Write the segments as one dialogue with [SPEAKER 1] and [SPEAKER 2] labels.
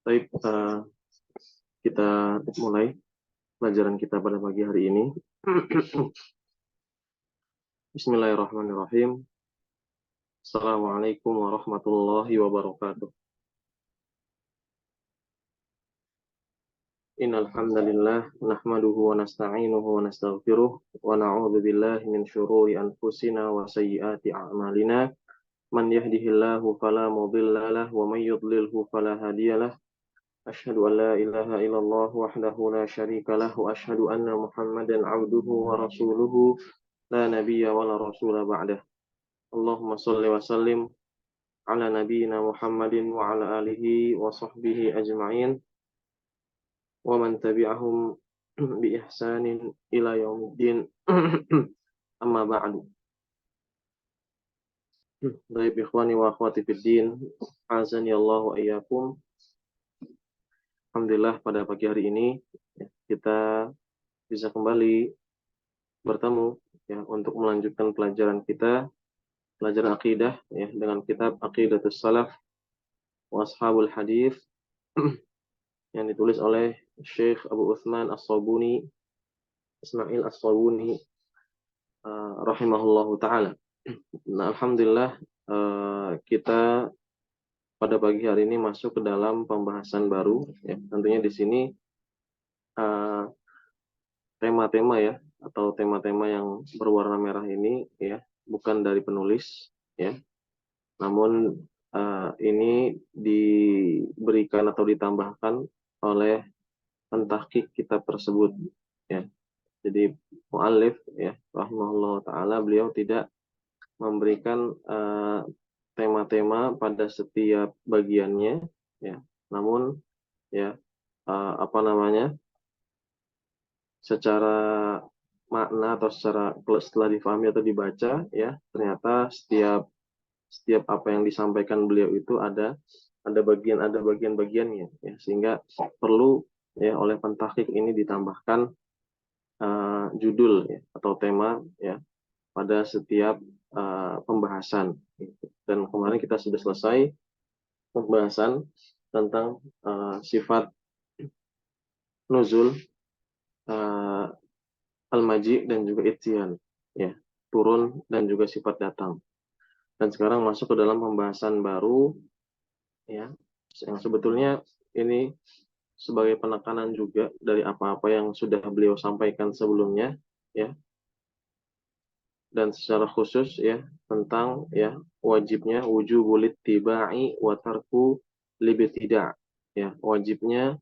[SPEAKER 1] Baik, kita mulai pelajaran kita pada pagi hari ini. Bismillahirrahmanirrahim. Assalamualaikum warahmatullahi wabarakatuh. Innal hamdalillah nahmaduhu wa nasta'inuhu wa nastaghfiruh wa na'udzu billahi min syururi anfusina wa sayyiati a'malina. Man yahdihillahu fala mudilla lahu wa may yudlilhu fala hadiyalah. Asyhadu an la ilaha illallah wahdahu la syarika lah wa asyhadu anna Muhammadan 'abduhu wa rasuluhu la nabiyya wa la rasula ba'dah. Allahumma shalli wa sallim ala nabiyyina Muhammadin wa ala alihi wa sahbihi ajma'in wa man tabi'ahum bi ihsanin ila yaumiddin. Amma ba'du. Baik ikhwani wa akhwati fid din, azani Allah wa iyyakum. Alhamdulillah pada pagi hari ini kita bisa kembali bertemu ya untuk melanjutkan pelajaran kita, pelajaran akidah ya dengan kitab Aqidatus Salaf wa Ashabul Hadits yang ditulis oleh Syekh Abu Utsman As-Sabuni, Ismail As-Sabuni rahimahullahu taala. Nah, alhamdulillah kita pada pagi hari ini masuk ke dalam pembahasan baru ya. Tentunya di sini tema-tema ya atau tema-tema yang berwarna merah ini ya bukan dari penulis ya. Namun ini diberikan atau ditambahkan oleh pentahqiq kitab tersebut ya. Jadi muallif ya rahimahullah taala beliau tidak memberikan tema-tema pada setiap bagiannya ya. Namun ya secara makna atau setelah difahami atau dibaca ya ternyata setiap apa yang disampaikan beliau itu ada bagian-bagiannya ya, sehingga perlu ya oleh pentahqiq ini ditambahkan judul ya, atau tema ya pada setiap pembahasan gitu. Dan kemarin kita sudah selesai pembahasan tentang sifat nuzul, al-maji dan juga ityan ya, turun dan juga sifat datang. Dan sekarang masuk ke dalam pembahasan baru ya, yang sebetulnya ini sebagai penekanan juga dari apa-apa yang sudah beliau sampaikan sebelumnya ya, dan secara khusus ya tentang ya wajibnya wujubul ittiba'i wa tarku libtida' ya, wajibnya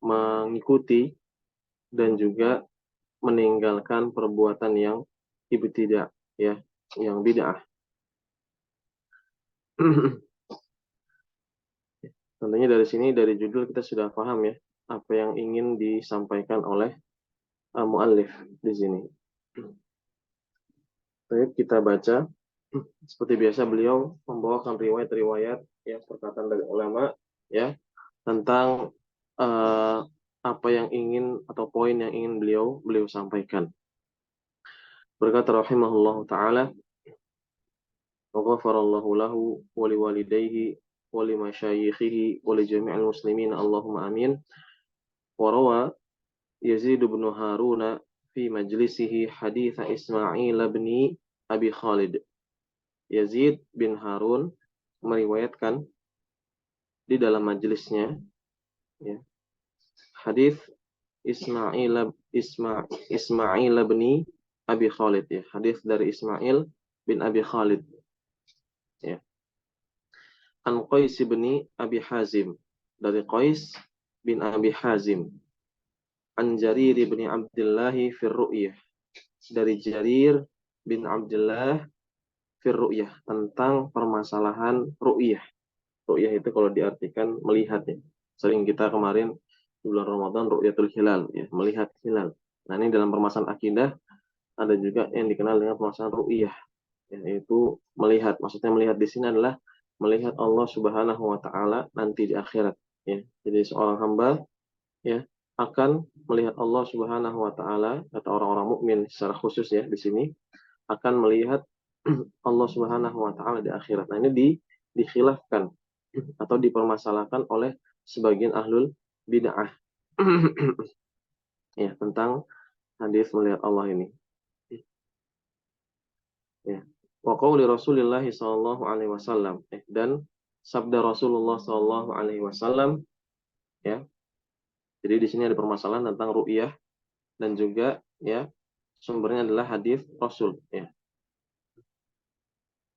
[SPEAKER 1] mengikuti dan juga meninggalkan perbuatan yang ibtida' ya, yang bid'ah. Tentunya dari sini, dari judul kita sudah paham ya apa yang ingin disampaikan oleh muallif di sini. Baik, kita baca. Seperti biasa beliau membawakan riwayat-riwayat ya, perkataan dari ulama ya tentang apa yang ingin atau poin yang ingin beliau sampaikan. Berkata rahimahullahu taala, wa ghafarallahu lahu wa liwalidayhi wa limasyayikhihi wa li jami'il muslimin Allahumma amin. Wa rawa Yazid bin Harun fi majlisihi hadits Ismail bin Abi Khalid. Yazid bin Harun meriwayatkan di dalam majelisnya ya, hadis Ismail bin Abi Khalid ya, hadis dari Ismail bin Abi Khalid ya. An Qais bin Abi Hazim, dari Qais bin Abi Hazim. An Jarir bin Abdullah fi ru'yah, dari Jarir bin Abdullah fi ru'yah, tentang permasalahan ru'yah. Ru'yah itu kalau diartikan melihat ya. Sering kita kemarin di bulan Ramadan ru'yatul hilal ya, melihat hilal. Nah, ini dalam permasalahan akidah ada juga yang dikenal dengan permasalahan ru'yah, yaitu melihat. Maksudnya melihat di sini adalah melihat Allah Subhanahu wa taala nanti di akhirat ya. Jadi seorang hamba ya akan melihat Allah Subhanahu wa taala, kata orang-orang mukmin secara khusus ya di sini akan melihat Allah Subhanahu wa taala di akhirat. Nah, ini dikhilafkan atau dipermasalahkan oleh sebagian ahlul bid'ah. Ya, tentang hadis melihat Allah ini. Ya. Wa qauli Rasulillah sallallahu alaihi wasallam, dan sabda Rasulullah sallallahu alaihi wasallam, ya. Jadi di sini ada permasalahan tentang ru'yah dan juga ya sumbernya adalah hadis Rasul, ya.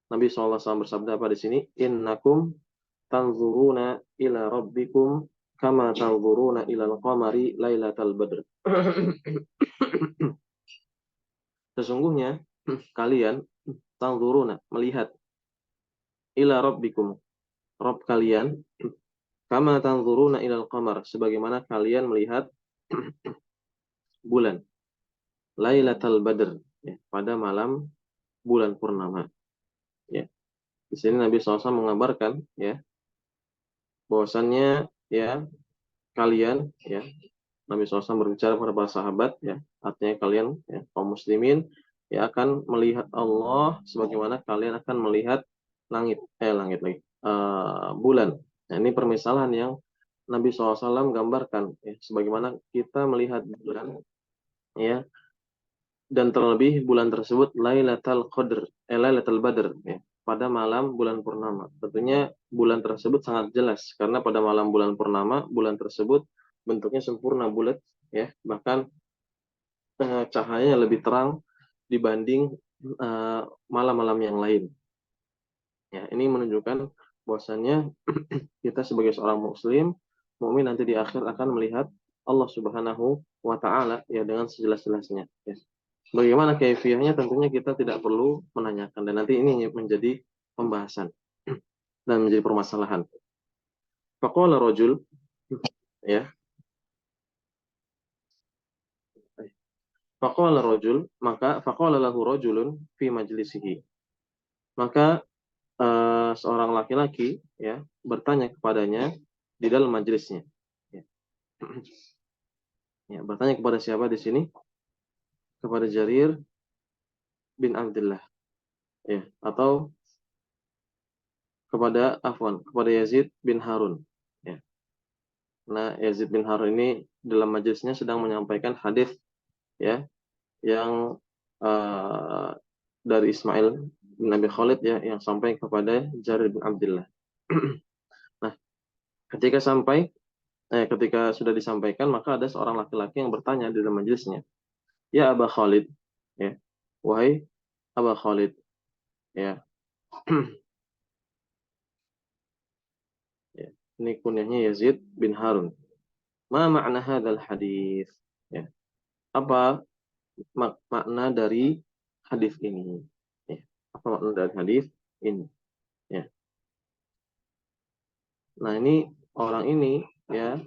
[SPEAKER 1] Nabi SAW bersabda apa di sini? Innakum tanzuruna ila rabbikum kama tanzuruna ila al-qamari lailatal badr. Sesungguhnya kalian tanzuruna melihat ila rabbikum Rabb kalian kama tanzuruna ila al-qamar sebagaimana kalian melihat bulan lailatal badr, ya, pada malam bulan purnama, ya. Di sini Nabi SAW mengabarkan, ya, bahwasannya ya kalian, ya, Nabi SAW berbicara kepada para sahabat, ya, artinya kalian, ya, kaum muslimin, ya, akan melihat Allah sebagaimana kalian akan melihat langit lagi, bulan. Nah, ini permisalan yang Nabi SAW gambarkan, ya, sebagaimana kita melihat bulan, ya, dan terlebih bulan tersebut Lailatul Badr, ya, pada malam bulan purnama. Tentunya bulan tersebut sangat jelas karena pada malam bulan purnama bulan tersebut bentuknya sempurna bulat, ya, bahkan cahayanya lebih terang dibanding malam-malam yang lain. Ya, ini menunjukkan bahwasannya kita sebagai seorang muslim mukmin nanti di akhir akan melihat Allah Subhanahu wa taala, ya, dengan sejelas-jelasnya, ya. Bagaimana kaifiahnya tentunya kita tidak perlu menanyakan dan nanti ini menjadi pembahasan dan menjadi permasalahan. Faqala rajul, ya. Faqala rajul, maka faqala lahu rajulun fi majlisihi. Maka seorang laki-laki, ya, bertanya kepadanya di dalam majelisnya. Ya. Ya, bertanya kepada siapa di sini? Kepada Jarir bin Abdullah, ya, atau kepada Yazid bin Harun, ya. Nah, Yazid bin Harun ini dalam majelisnya sedang menyampaikan hadis, ya, yang uh, dari Ismail bin Abi Khalid, ya, yang sampai kepada Jarir bin Abdullah. Nah, ketika sudah disampaikan, maka ada seorang laki-laki yang bertanya di dalam majelisnya, ya Aba Khalid, ya, wahai Aba Khalid, ya. Ya. Ini kunyahnya Yazid bin Harun. Ma makna hadzal hadis? Ya. Apa makna dari hadis ini? Ya. Apa makna dari hadis ini? Ya. Nah, ini orang ini, ya,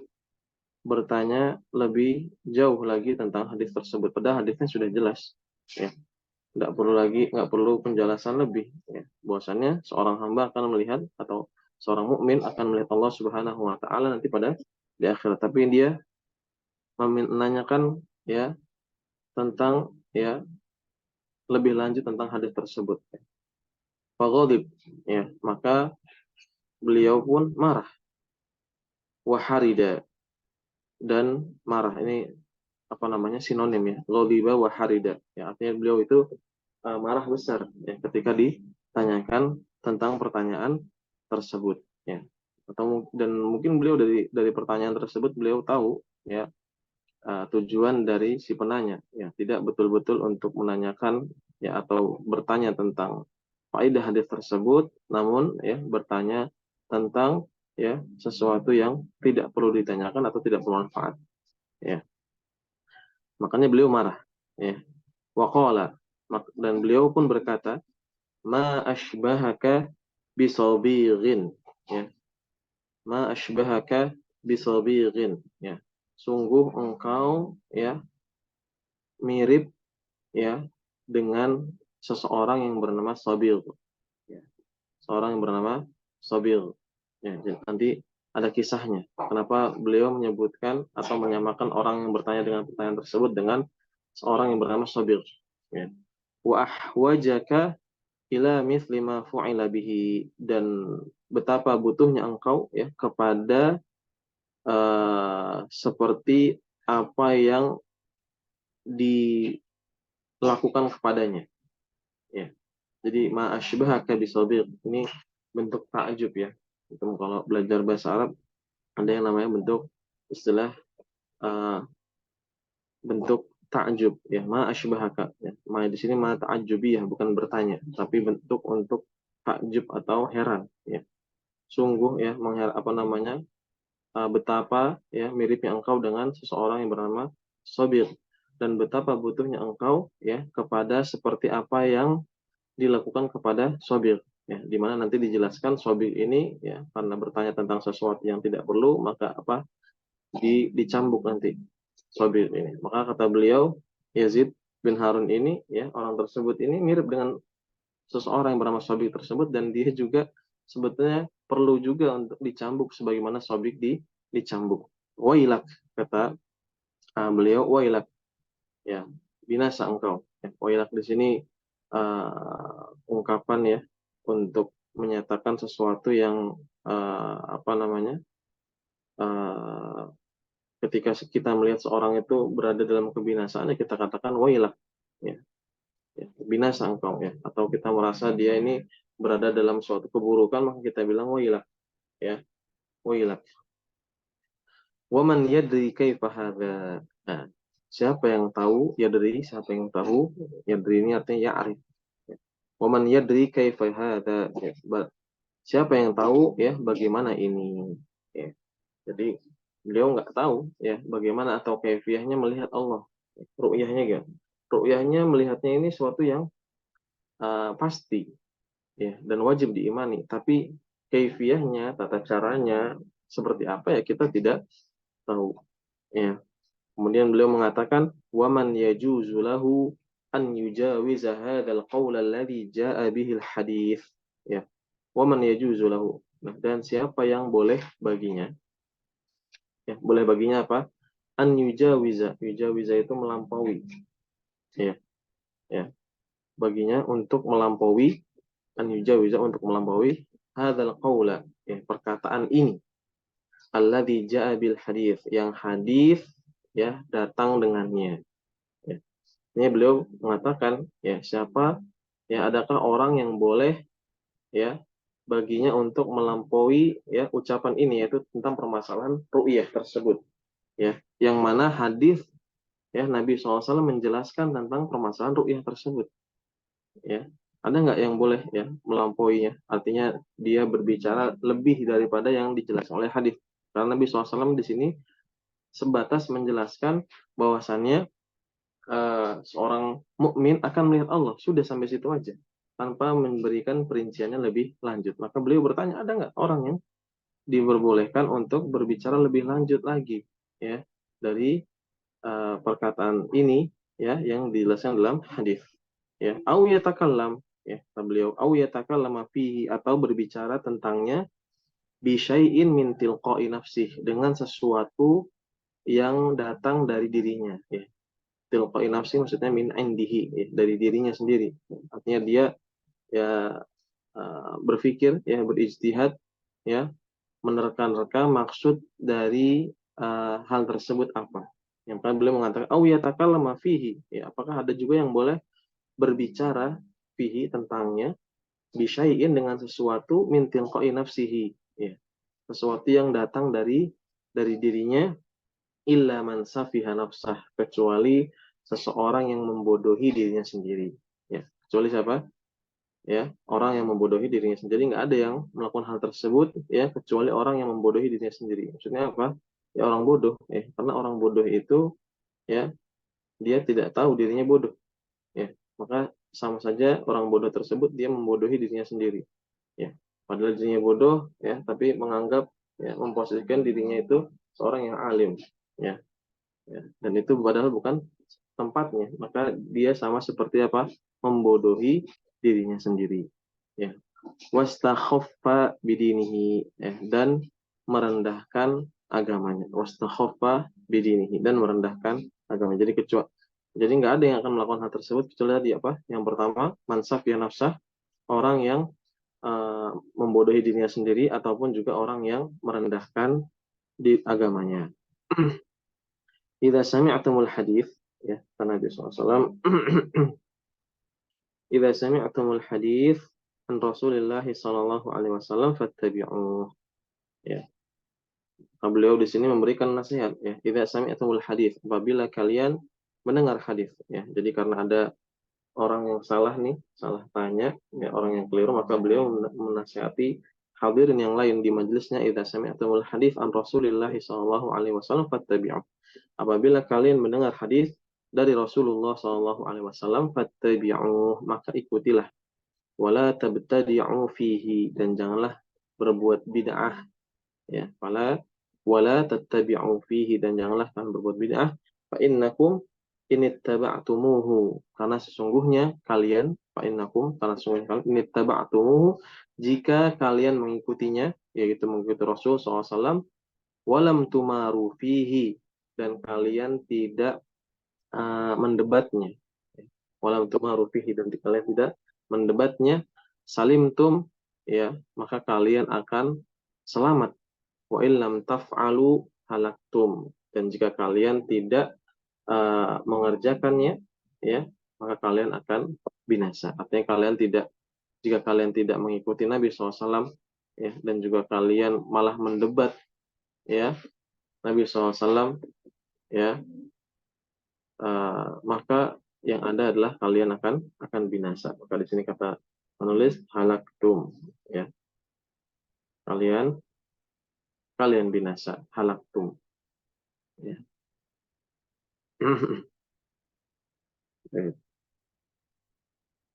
[SPEAKER 1] bertanya lebih jauh lagi tentang hadis tersebut. Padahal hadisnya sudah jelas, ya. Nggak perlu penjelasan lebih, ya. Bahwasannya seorang hamba akan melihat atau seorang mukmin akan melihat Allah Subhanahu wa taala nanti pada di akhirat. Tapi dia menanyakan, ya, tentang, ya, lebih lanjut tentang hadis tersebut. Faghadib, ya, maka beliau pun marah. Waharida, dan marah. Ini apa namanya, sinonim, ya. Ghadiba waharida, ya, artinya beliau itu marah besar, ya, ketika ditanyakan tentang pertanyaan tersebut, ya. Dan mungkin beliau dari pertanyaan tersebut beliau tahu, ya, tujuan dari si penanya, ya, tidak betul-betul untuk menanyakan, ya, atau bertanya tentang faedah hadis tersebut, namun, ya, bertanya tentang, ya, sesuatu yang tidak perlu ditanyakan atau tidak bermanfaat, ya. Makanya beliau marah, ya. Waqala, dan beliau pun berkata, ma ashbahaka bisabighin, ya. Ma ashbahaka bisabighin, ya. Sungguh engkau, ya, mirip, ya, dengan seseorang yang bernama Sabir, ya. Seorang yang bernama Sabir, ya. Nanti ada kisahnya kenapa beliau menyebutkan atau menyamakan orang yang bertanya dengan pertanyaan tersebut dengan seorang yang bernama Sabir, ya. Wa ahwajaka ila mithli ma fu'ila bihi, dan betapa butuhnya engkau, ya, kepada seperti apa yang dilakukan kepadanya. Ya. Jadi ma asybahaka bisabiq ini bentuk takjub ya. Itu kalau belajar bahasa Arab ada yang namanya bentuk istilah eh, bentuk takjub ya, ma asybahaka ya. Ma di sini ma ta'ajjubi ya, bukan bertanya, tapi bentuk untuk takjub atau heran ya. Sungguh ya apa namanya? Betapa ya miripnya engkau dengan seseorang yang bernama Sabir, dan betapa butuhnya engkau ya kepada seperti apa yang dilakukan kepada Sabir ya, di mana nanti dijelaskan Sabir ini ya karena bertanya tentang sesuatu yang tidak perlu maka apa dicambuk nanti Sabir ini. Maka kata beliau, Yazid bin Harun ini ya, orang tersebut ini mirip dengan seseorang yang bernama Sabir tersebut, dan dia juga sebetulnya perlu juga untuk dicambuk sebagaimana Sabir dicambuk. Wailak, kata beliau, wailak ya, binasa engkau ya. Wailak di sini ungkapan ya untuk menyatakan sesuatu yang apa namanya, uh, ketika kita melihat seorang itu berada dalam kebinasaan ya kita katakan wailak ya, ya, binasa engkau ya, atau kita merasa dia ini berada dalam suatu keburukan maka kita bilang wailak ya, wailak. Waman yadri kaifa hadza. Nah, siapa yang tahu yadri, siapa yang tahu yadri ini artinya ya'rif. Waman yadri kaifa hadza. Siapa yang tahu ya bagaimana ini. Ya. Jadi beliau nggak tahu ya bagaimana atau kaifiyahnya melihat Allah. Ru'yahnya gitu. Ru'yahnya melihatnya ini suatu yang pasti ya dan wajib diimani. Tapi kaifiyahnya, tata caranya seperti apa ya kita tidak tahu. Ya. Kemudian beliau mengatakan waman yajuzu lahu an yujawiza hadzal qaul alladhi jaa bihi hadits. Ya. Waman yajuzu lahu. Nah, dan siapa yang boleh baginya? Ya, boleh baginya apa? An yujawiza. Yujawiza itu melampaui. Ya, ya. Baginya untuk melampaui, an yujawiza untuk melampaui hadzal qaula, ya, perkataan ini. Alladzi jaa bil hadits, yang hadis ya datang dengannya. Ya. Ini beliau mengatakan ya siapa ya adakah orang yang boleh ya baginya untuk melampaui ya ucapan ini yaitu tentang permasalahan ru'yah tersebut ya, yang mana hadis ya Nabi SAW menjelaskan tentang permasalahan ru'yah tersebut ya, ada nggak yang boleh ya melampauinya, artinya dia berbicara lebih daripada yang dijelaskan oleh hadis, karena Nabi SAW di sini sebatas menjelaskan bahwasannya seorang mukmin akan melihat Allah, sudah sampai situ aja tanpa memberikan perinciannya lebih lanjut. Maka beliau bertanya, ada nggak orang yang diperbolehkan untuk berbicara lebih lanjut lagi ya dari perkataan ini ya yang dijelaskan dalam hadis ya, au yatakallam ya, kata beliau, au yatakallam fihi, atau berbicara tentangnya bi syai'in min tilqa'i nafsih, dengan sesuatu yang datang dari dirinya ya. Tilqa'i nafsi maksudnya min indihi ya, dari dirinya sendiri, artinya dia ya berpikir ya, berijtihad ya, menerka-nerka maksud dari hal tersebut apa. Yang kan beliau mengatakan au yatakallama fihi ya, apakah ada juga yang boleh berbicara fihi tentangnya bisyai'in dengan sesuatu min tilqa'i nafsihi ya, sesuatu yang datang dari dirinya, illa man safiha nafsah, kecuali seseorang yang membodohi dirinya sendiri ya, kecuali siapa ya, orang yang membodohi dirinya sendiri. Nggak ada yang melakukan hal tersebut ya kecuali orang yang membodohi dirinya sendiri. Maksudnya apa ya, orang bodoh ya, karena orang bodoh itu ya dia tidak tahu dirinya bodoh ya, maka sama saja orang bodoh tersebut dia membodohi dirinya sendiri ya, padahal dirinya bodoh ya tapi menganggap ya, memposisikan dirinya itu seorang yang alim ya, ya. Dan itu padahal bukan tempatnya, maka dia sama seperti apa, membodohi dirinya sendiri ya. Wastakhaffa bidinihi ya, dan merendahkan agamanya. Wastakhaffa bidinihi, dan merendahkan agamanya. Jadi nggak ada yang akan melakukan hal tersebut kecuali tadi apa? Yang pertama, mansaf ya nafsah, orang yang membodohi dirinya sendiri, ataupun juga orang yang merendahkan di agamanya. Idza sami'tumul hadits, ya, kata Nabi SAW, idza sami'tumul hadits an Rasulillah sallallahu alaihi wasallam fattabi'uh. Ya, beliau di sini memberikan nasihat, ya, idza sami'tumul hadits, apabila kalian mendengar hadis, ya. Jadi karena ada orang yang salah nih, salah tanya, ya, orang yang keliru, maka beliau menasihati hadirin yang lain di majelisnya, idza sami'tumul hadits an Rasulillah sallallahu alaihi wasallam fattabi'uh. Apabila kalian mendengar hadis dari Rasulullah sallallahu alaihi wasallam, fattabi'uh, maka ikutilah. Wala tabtadi'u fihi, dan janganlah berbuat bid'ah, ya. Wala tattabi'u fihi, dan janganlah kalian berbuat bid'ah. Fa innakum inittaba'tumuhu, karena sesungguhnya kalian, karena sesungguhnya kalian, inittaba'tumuhu, jika kalian mengikutinya, yaitu mengikuti Rasul SAW, walam tumaru fihi, dan kalian tidak mendebatnya, walam tumaru fihi, dan kalian tidak mendebatnya, salimtum, ya, maka kalian akan selamat. Wa illam taf'alu halaktum, dan jika kalian tidak mengerjakannya, ya, maka kalian akan binasa. Artinya jika kalian tidak mengikuti Nabi SAW, ya, dan juga kalian malah mendebat, ya, Nabi SAW, ya, maka yang ada adalah kalian akan binasa. Maka di sini kata penulis halaktum, ya, kalian binasa, halaktum, ya.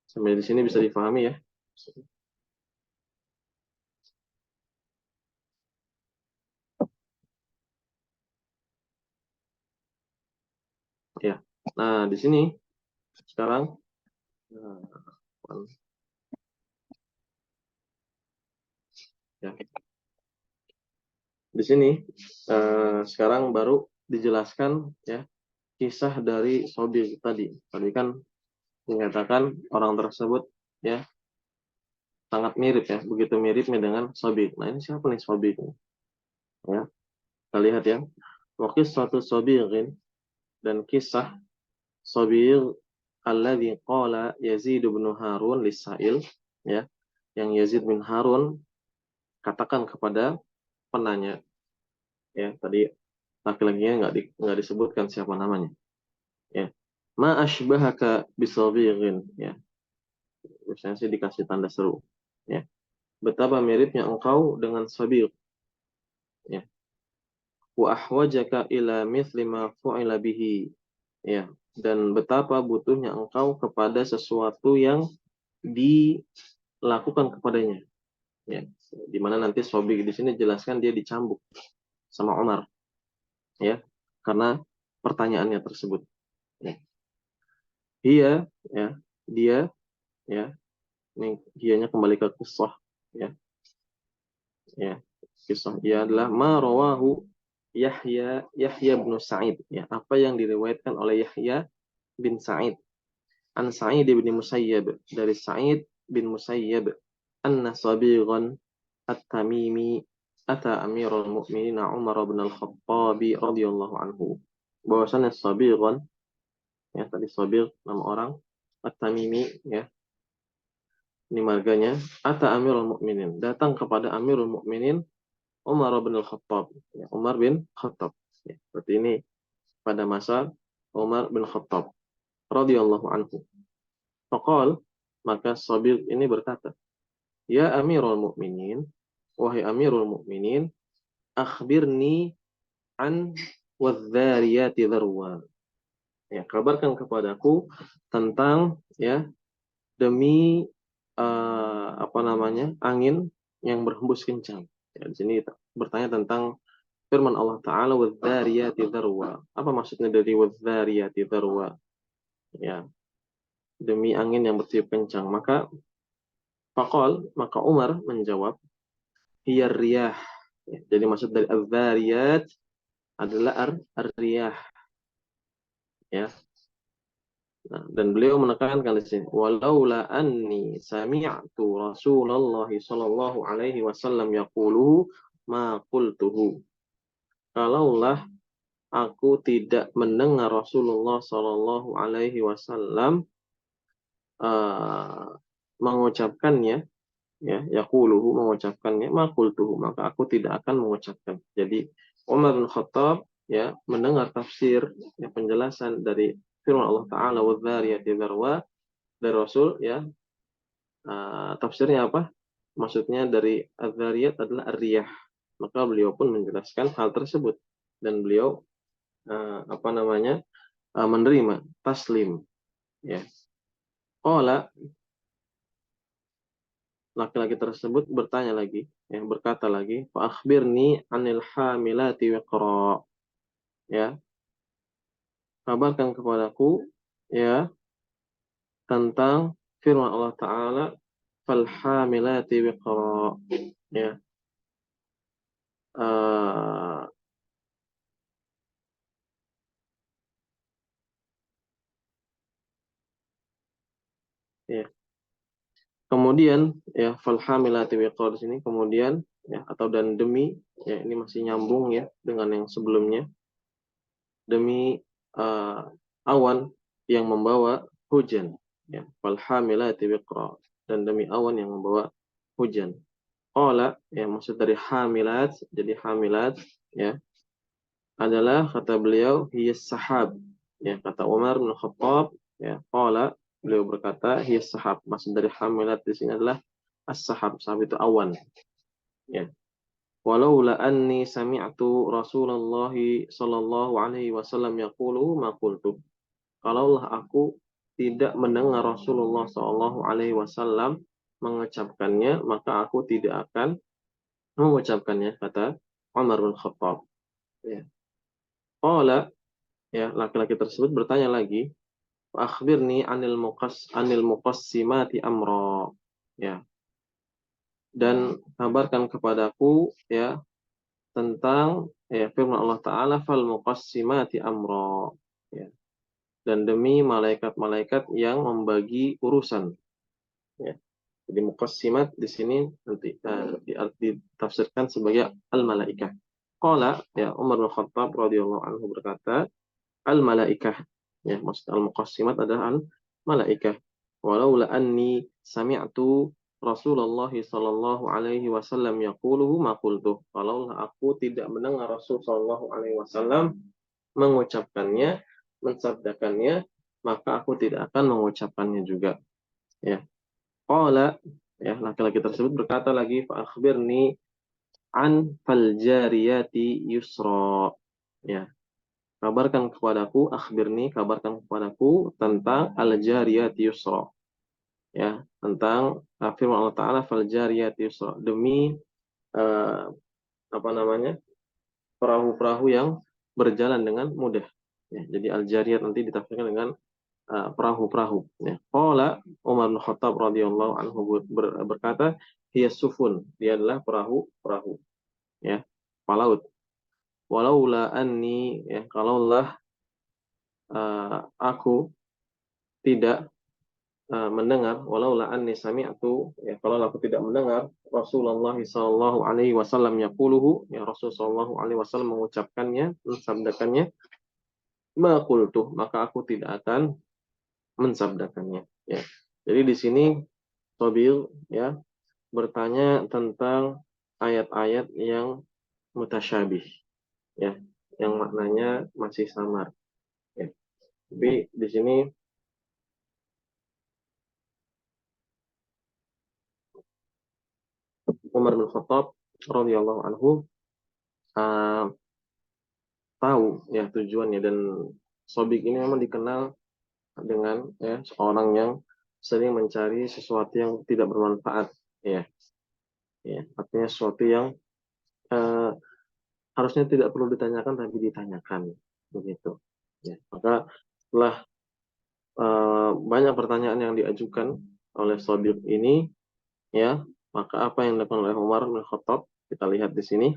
[SPEAKER 1] Sampai di sini bisa difahami, ya. Ya. Nah, di sini sekarang, ya, di sini sekarang baru dijelaskan, ya, kisah dari Sobir tadi. Tadi kan menyatakan orang tersebut, ya, sangat mirip, ya, begitu miripnya dengan Sobir. Nah, ini siapa nih Sobir? Ya, kita lihat, ya. Wakil suatu Sobirin, dan kisah Sobir alladzi qala Yazid bin Harun lisail, ya, yang Yazid bin Harun katakan kepada penanya, ya, tadi laki-lakinya nggak disebutkan siapa namanya, ya. Ma ashbahaka bisabirin, ya, biasanya sih dikasih tanda seru, ya. Betapa miripnya engkau dengan sabir, ya. Wa ahwajaka ila mithli ma fu'ila bihi, ya, dan betapa butuhnya engkau kepada sesuatu yang dilakukan kepadanya, ya. Di mana nanti sabir di sini jelaskan dia dicambuk sama Umar, ya, karena pertanyaannya tersebut, ya. Dia, ya, dia, ya, ini dianya kembali ke kisah, ya, ya, kisah dia adalah ma rawahu Yahya bin Sa'id, ya, apa yang diriwayatkan oleh Yahya bin Sa'id an Sa'id bin Musayyab, dari Sa'id bin Musayyab, anna sabiran at-Tamimi ata Amirul Mukminin Umar bin Al-Khattab radhiyallahu anhu, bahwasanya sabiran, ya, tadi sabir nama orang, at-Tamimi, ya, ini marganya, ata Amirul Mukminin, datang kepada Amirul Mukminin Umar bin Al-Khattab, ya, Umar bin Khattab, ya, seperti ini pada masa Umar bin Khattab radhiyallahu anhu. Faqal, maka Sabir ini berkata, ya Amirul Mukminin, wahai Amirul Mukminin, akhbirni an wadh-dhariyati dharwa, ya, kabarkan kepadaku tentang, ya, demi apa namanya, angin yang berhembus kencang. Ya, di sini bertanya tentang firman Allah Ta'ala, wadh-dhariyati dharwa. Apa maksudnya dari wadh-dhariyati dharwa? Ya, demi angin yang bertiup kencang. Maka Umar menjawab, hiya riyah. Ya, jadi maksud dari adh-dhariyat adalah ar-riyah. Ya. Nah, dan beliau menekankan di sini, walaula anni sami'tu Rasulullah sallallahu alaihi wasallam yaquluhu ma qultuhu. kalaulah aku tidak mendengar Rasulullah Shallallahu Alaihi Wasallam mengucapkannya, ya, yaquluhu, mengucapkannya, maqultuhu, maka aku tidak akan mengucapkan. Jadi Umar bin Khattab, ya, mendengar tafsir, ya, penjelasan dari firman Allah Taala wadz-dzariyati dzarwa dari Rasul, ya, tafsirnya apa? Maksudnya dari adz-dzariyat adalah ar-riyah. Maka beliau pun menjelaskan hal tersebut dan beliau apa namanya, menerima taslim, ya. Qala, laki-laki tersebut bertanya lagi, ya, berkata lagi, fa akhbirni anil hamilati wiqra, ya, kabarkan kepadaku, ya, tentang firman Allah Taala, fal hamilati wiqra, ya, uh, ya. Kemudian, ya, fal hamilati wiqra di sini kemudian, ya, atau dan demi, ya, ini masih nyambung, ya, dengan yang sebelumnya, demi uh, awan yang membawa hujan, ya, fal hamilati wiqra, dan demi awan yang membawa hujan. Qala, ya, maksud dari hamilat, jadi hamilat, ya, adalah kata beliau hiyas sahab, ya, kata Umar bin Khattab, ya, qala, beliau berkata hiyas sahab, maksud dari hamilat di sini adalah as-sahab, sahab itu awan, ya. Walaula anni sami'tu Rasulullah sallallahu alaihi wasallam yaqulu ma qultu. Kalaulah aku tidak mendengar Rasulullah sallallahu alaihi wasallam mengucapkannya, maka aku tidak akan mengucapkannya, kata Umar bin Khattab, ya. Qala, ya, laki-laki tersebut bertanya lagi, akhbirni anil muqassimati amra, ya, dan kabarkan kepadaku, ya, tentang, ya, firman Allah Taala fal muqassimati amra, ya, dan demi malaikat-malaikat yang membagi urusan, ya. Jadi muqassimat di sini nanti ditafsirkan sebagai al-malaikah. Qala, ya, Umar bin Khattab radhiyallahu anhu berkata, al-malaikah, ya, maksud al-muqassimat adalah al-malaikah. Walaula anni sami'tu Rasulullah sallallahu alaihi wasallam yaquluhu ma qultu. Kalau aku tidak mendengar Rasul sallallahu alaihi wasallam mengucapkannya, mensabdakannya, maka aku tidak akan mengucapkannya juga, ya. Qala, ya, laki-laki tersebut berkata lagi, fa akhbirni an fal jariyati yusra, ya, kabarkan kepadaku, akhbirni, kabarkan kepadaku tentang al-jariyati yusra, ya, tentang firman Allah Ta'ala fal jariyati yusra, demi uh, apa namanya, perahu-perahu yang berjalan dengan mudah, ya. Jadi al-jariyat nanti ditafsirkan dengan perahu-perahu, ya. Qala Umar bin Khattab radhiyallahu anhu berkata, hiya sufun, dia adalah perahu-perahu, ya, palaut. Walaula anni, ya, kalaulah aku tidak mendengar, walaula anni sami'tu, ya, kalau aku tidak mendengar Rasulullah sallallahu alaihi wasallam yaquluhu, ya, Rasul sallallahu alaihi wasallam mengucapkannya, mensabdakannya, ma qultu, maka aku tidak akan mensabdakannya, ya. Jadi di sini Sobil, ya, bertanya tentang ayat-ayat yang mutasyabih, ya, yang maknanya masih samar, ya. Tapi di sini Umar bin Khattab radhiyallahu anhu uh, tahu, ya, tujuannya, dan Sobik ini memang dikenal dengan, ya, seorang yang sering mencari sesuatu yang tidak bermanfaat, ya, ya, artinya sesuatu yang uh, harusnya tidak perlu ditanyakan tapi ditanyakan, begitu, ya. Maka setelah banyak pertanyaan yang diajukan oleh Sobik ini, ya, maka apa yang dilakukan oleh Umar bin Khattab kita lihat di sini.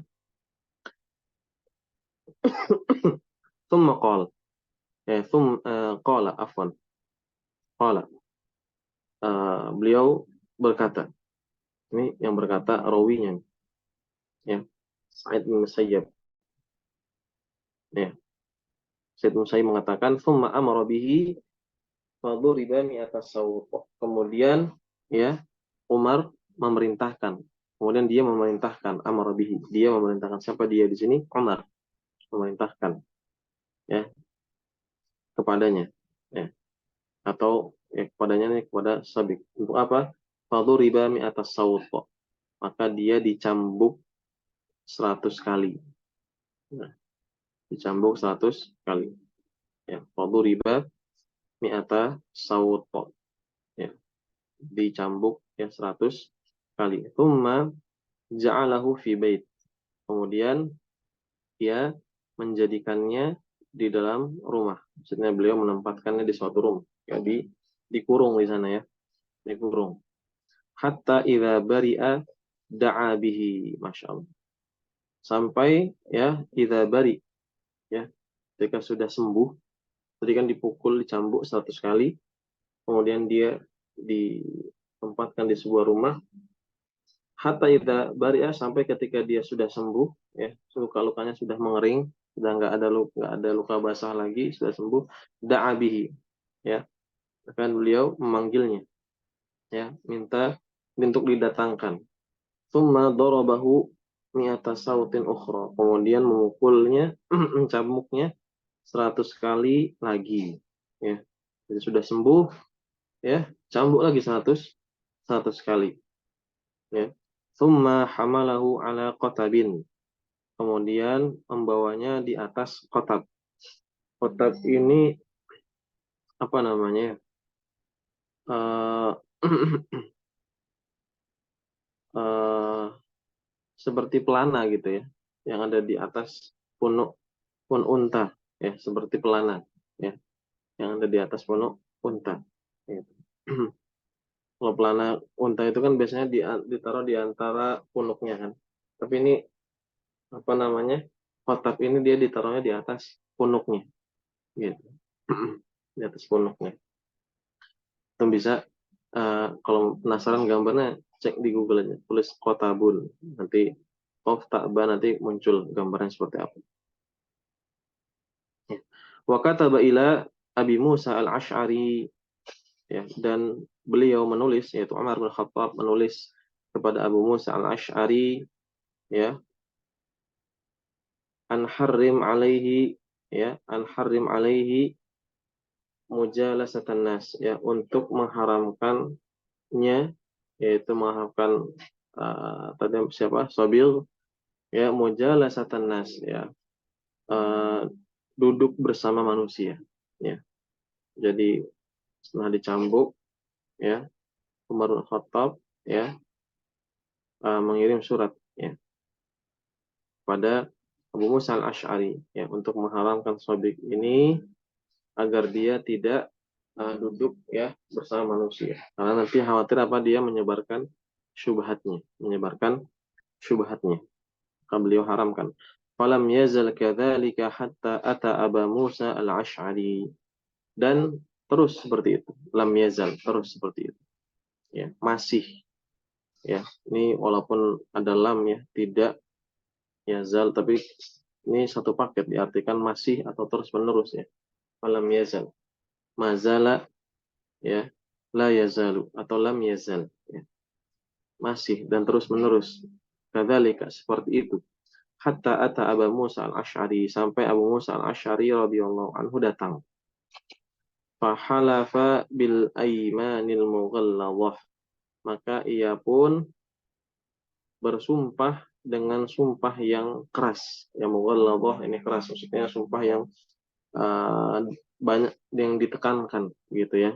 [SPEAKER 1] Tsumma qala, qala afwan, qala, beliau berkata, ini yang berkata rawinya, ya, Sa'id bin Musayyab, Ya. Said Musayyib mengatakan, "Tsumma amara bihi faduriba mi'ata sawt." Kemudian ya Umar memerintahkan. Kemudian dia memerintahkan amara bihi. Dia memerintahkan, siapa dia di sini? Umar memerintahkan ya kepadanya. Ya. Atau ya kepadanya nih, kepada Sabik. Untuk apa? Faduriba mi'ata sawt. Maka dia dicambuk 100 kali. Nah, dicambuk 100 kali. Ya, faduriba mi'ata sawt. Ya, dicambuk ya 100 kali. Tsumma ja'alahu fi bait. Kemudian dia menjadikannya di dalam rumah. Maksudnya beliau menempatkannya di suatu rumah. Ya, dikurung di sana ya, dikurung. Hatta idza bari'a da'a bihi, Masya Allah. Sampai ya idza bari, ya, ketika sudah sembuh, tadi kan dipukul, dicambuk 100 kali, kemudian dia ditempatkan di sebuah rumah. Hatta idza bari'a, sampai ketika dia sudah sembuh, ya, luka-lukanya sudah mengering, sudah nggak ada luka basah lagi, sudah sembuh, da'a bihi, ya, akan beliau memanggilnya, ya, minta untuk didatangkan. Tsumma darabahu mi'ata sautin ukhra. Kemudian memukulnya, mencambuknya 100 kali lagi, ya. Jadi sudah sembuh, ya, cambuk lagi 100 kali, ya. Tsumma hamalahu ala qatabin. Kemudian membawanya di atas kotab. Kotab ini apa namanya? Eh eh, seperti pelana gitu ya, yang ada di atas punuk pun unta, ya, seperti pelana, ya, yang ada di atas punuk unta. Gitu. Kalau pelana unta itu kan biasanya ditaruh di antara punuknya kan. Tapi ini apa namanya? Kotak ini dia ditaruhnya di atas punuknya, gitu. Di atas punuknya. Itu bisa, kalau penasaran gambarnya, cek di Google aja, tulis kotabun, nanti Qaf Ta'ba, nanti muncul gambarnya seperti apa. Ya. Wa kataba ila Abi Musa al-Ash'ari, ya, dan beliau menulis, yaitu Umar bin Khattab menulis kepada Abu Musa al-Ash'ari, ya, an harrim alaihi, ya, an harrim alaihi mujalasatan nas, ya, untuk mengharamkannya, yaitu mengharamkan, tadi siapa? Sabil, ya, mujalasatan nas, ya, uh, duduk bersama manusia, ya. Jadi setelah dicambuk, ya, Umar bin Khattab, ya, mengirim surat, ya, pada Abu Musa al-Ash'ari, ya, untuk mengharamkan Sobik ini agar dia tidak duduk, ya, bersama manusia, karena nanti khawatir apa, dia menyebarkan syubhatnya, maka beliau haramkan. Falam yazal kadzalika hatta ata Abu Musa al-Ash'ari, dan terus seperti itu, lam yazal, terus seperti itu, ya, masih, ya, ini walaupun ada lam, ya, tidak yazal, tapi ini satu paket, diartikan masih atau terus menerus, ya. Falam yazal, mazala, ya, la yazalu, atau lam yazal, ya, masih dan terus menerus. Kadzalika, seperti itu. Hatta ata Abu Musa al-Ash'ari, sampai Abu Musa al-Ash'ari radhiyallahu anhu datang. Fahalafa bil aimanil mughalladhah, maka ia pun bersumpah dengan sumpah yang keras. Yang mughalladhah ini keras, maksudnya sumpah yang banyak yang ditekankan, gitu ya.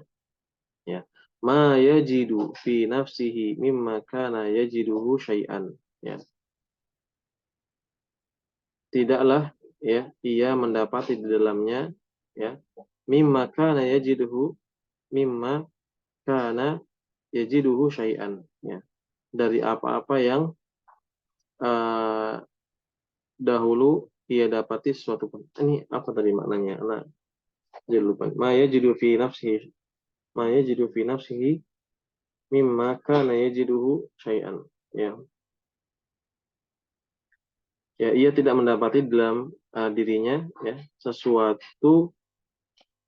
[SPEAKER 1] Ya. Ma yajidu fi nafsihi mimma kana yajiduhu syai'an. Ya. Tidaklah, ya, ia mendapati di dalamnya, ya, mimma kana yajiduhu, mimma kana yajiduhu syai'an, ya, dari apa-apa yang uh, dahulu ia dapati sesuatu pun. Ini apa tadi maknanya? Nah, jadi lupa. Ma yajidu fi nafsihi, ma yajidu fi nafsihi mimma kana yajiduhu syai'an. Ya. Ya, ia tidak mendapati dalam dirinya, ya, sesuatu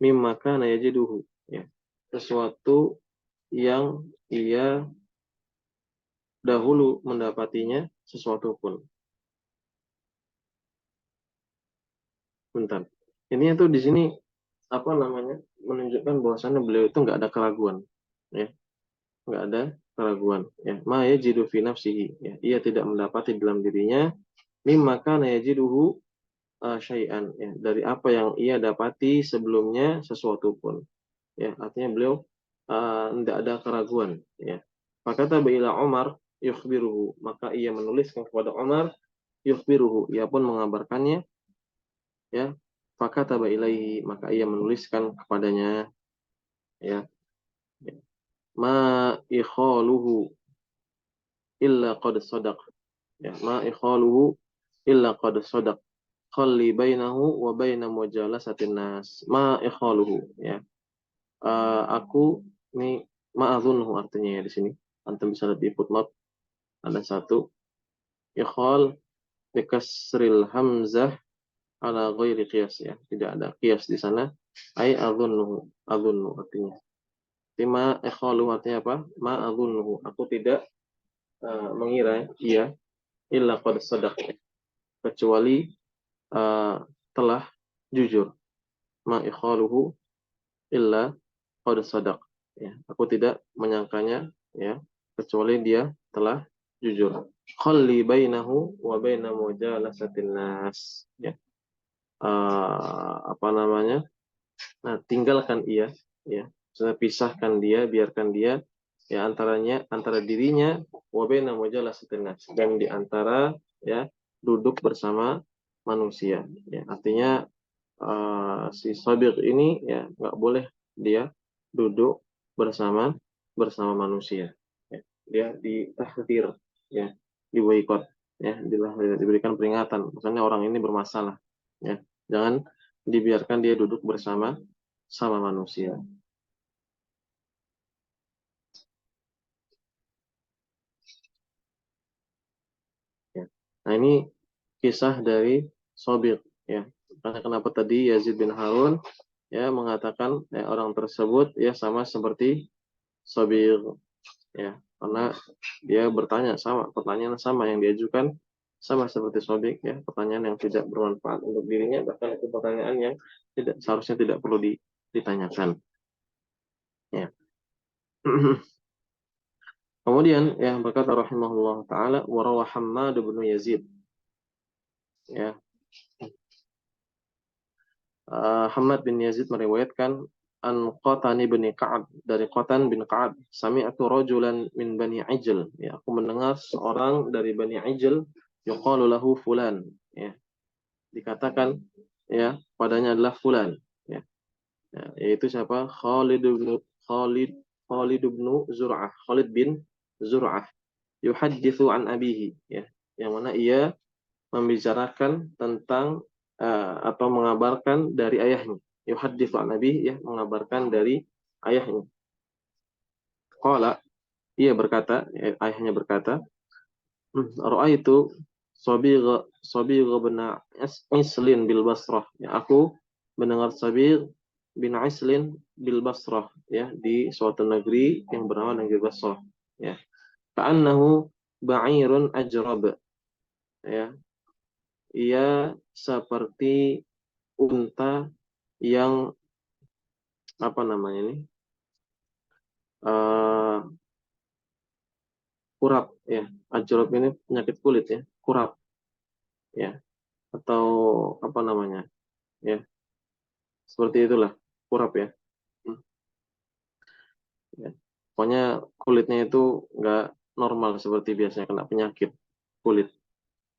[SPEAKER 1] mimma kana yajiduhu, ya, sesuatu yang ia dahulu mendapatinya sesuatu pun. Bentar. Ini tuh di sini apa namanya, menunjukkan bahwasannya beliau itu nggak ada keraguan, ya, nggak ada keraguan, ya. Ma yajidu fi nafsihi, ya, ia tidak mendapati dalam dirinya mimma kana yajiduhu syai'an, ya, dari apa yang ia dapati sebelumnya sesuatu pun, ya, artinya beliau tidak ada keraguan, ya. Maka tabaila Umar yukhbiruhu, maka ia menuliskan kepada Umar, yukhbiruhu, ia pun mengabarkannya, ya. Fakataba ilaihi, maka ia menuliskan kepadanya, ya, ma ikhaluhu illa qad sadaq, ya, ma ikhaluhu illa qad sadaq, khalli bainahu wa baina mujalasatin nas, ma ikhaluhu, ya. Aku ini ma'adhunhu artinya, ya, di sini antum bisa lihat di footnote ada satu ikhal bikasril hamzah ala ghairi qiyas, ya, tidak ada qiyas di sana, ai adhunnu artinya. Ma ikhalu artinya apa? Ma adhunnu, aku tidak mengira ia illa qad sadaq, kecuali telah jujur. Ma ikhaluhu illa qad sadaq, ya, aku tidak menyangkanya, ya, kecuali dia telah jujur. Khalli bainahu wa baina mujalasatin nas, ya. Apa namanya? Nah, tinggalkan ia, ya. Maksudnya pisahkan dia, biarkan dia, ya, antara dirinya wa baina mujalasatin nas, dan di antara, ya, duduk bersama manusia, ya. Artinya si Sabir ini, ya, nggak boleh dia duduk bersama bersama manusia, ya. Dia ditahdir, ya, diboikot, ya, diberikan peringatan, misalnya orang ini bermasalah, ya, jangan dibiarkan dia duduk bersama sama manusia, ya. Nah, ini kisah dari Sabir, ya. Karena kenapa tadi Yazid bin Harun, ya, mengatakan, ya, orang tersebut, ya, sama seperti Sabir, ya, karena dia bertanya sama, pertanyaan sama yang diajukan sama seperti Sodik, ya, pertanyaan yang tidak bermanfaat untuk dirinya, bahkan itu pertanyaan yang tidak seharusnya tidak perlu ditanyakan, ya. Kemudian, ya, berkata rahimahullah taala wa rawa Hammad bin Yazid, ya. Hammad bin Yazid meriwayatkan an Qatan bin Ka'ab, dari Qatan bin Ka'ab, sami'tu rajulan min Bani Ijl, ya, aku mendengar seorang dari Bani Ijl yuqalu lahu fulan, ya, dikatakan, ya, padanya adalah fulan, ya. Ya, yaitu siapa? Khalid Khalid bin Zur'ah, Khalid bin Zur'ah, yuhadditsu an abihi, ya, yang mana ia membicarakan tentang atau mengabarkan dari ayahnya. Yuhadditsu an abihi, ya, mengabarkan dari ayahnya. Qala, ia berkata, ya, ayahnya berkata, ra'aitu Sabigh bin Islin bil Basrah, ya, aku mendengar Sabigh bin Islin bil Basrah, ya, di suatu negeri yang bernama negeri Basrah, ya. Ka'annahu ba'irun ajrab, ya, ia seperti unta yang apa namanya ini, uh, kurap, ya. Ajrab ini penyakit kulit, ya, kurap, ya, atau apa namanya, ya, seperti itulah, kurap, ya. Hmm, ya. Pokoknya kulitnya itu nggak normal seperti biasanya, kena penyakit kulit,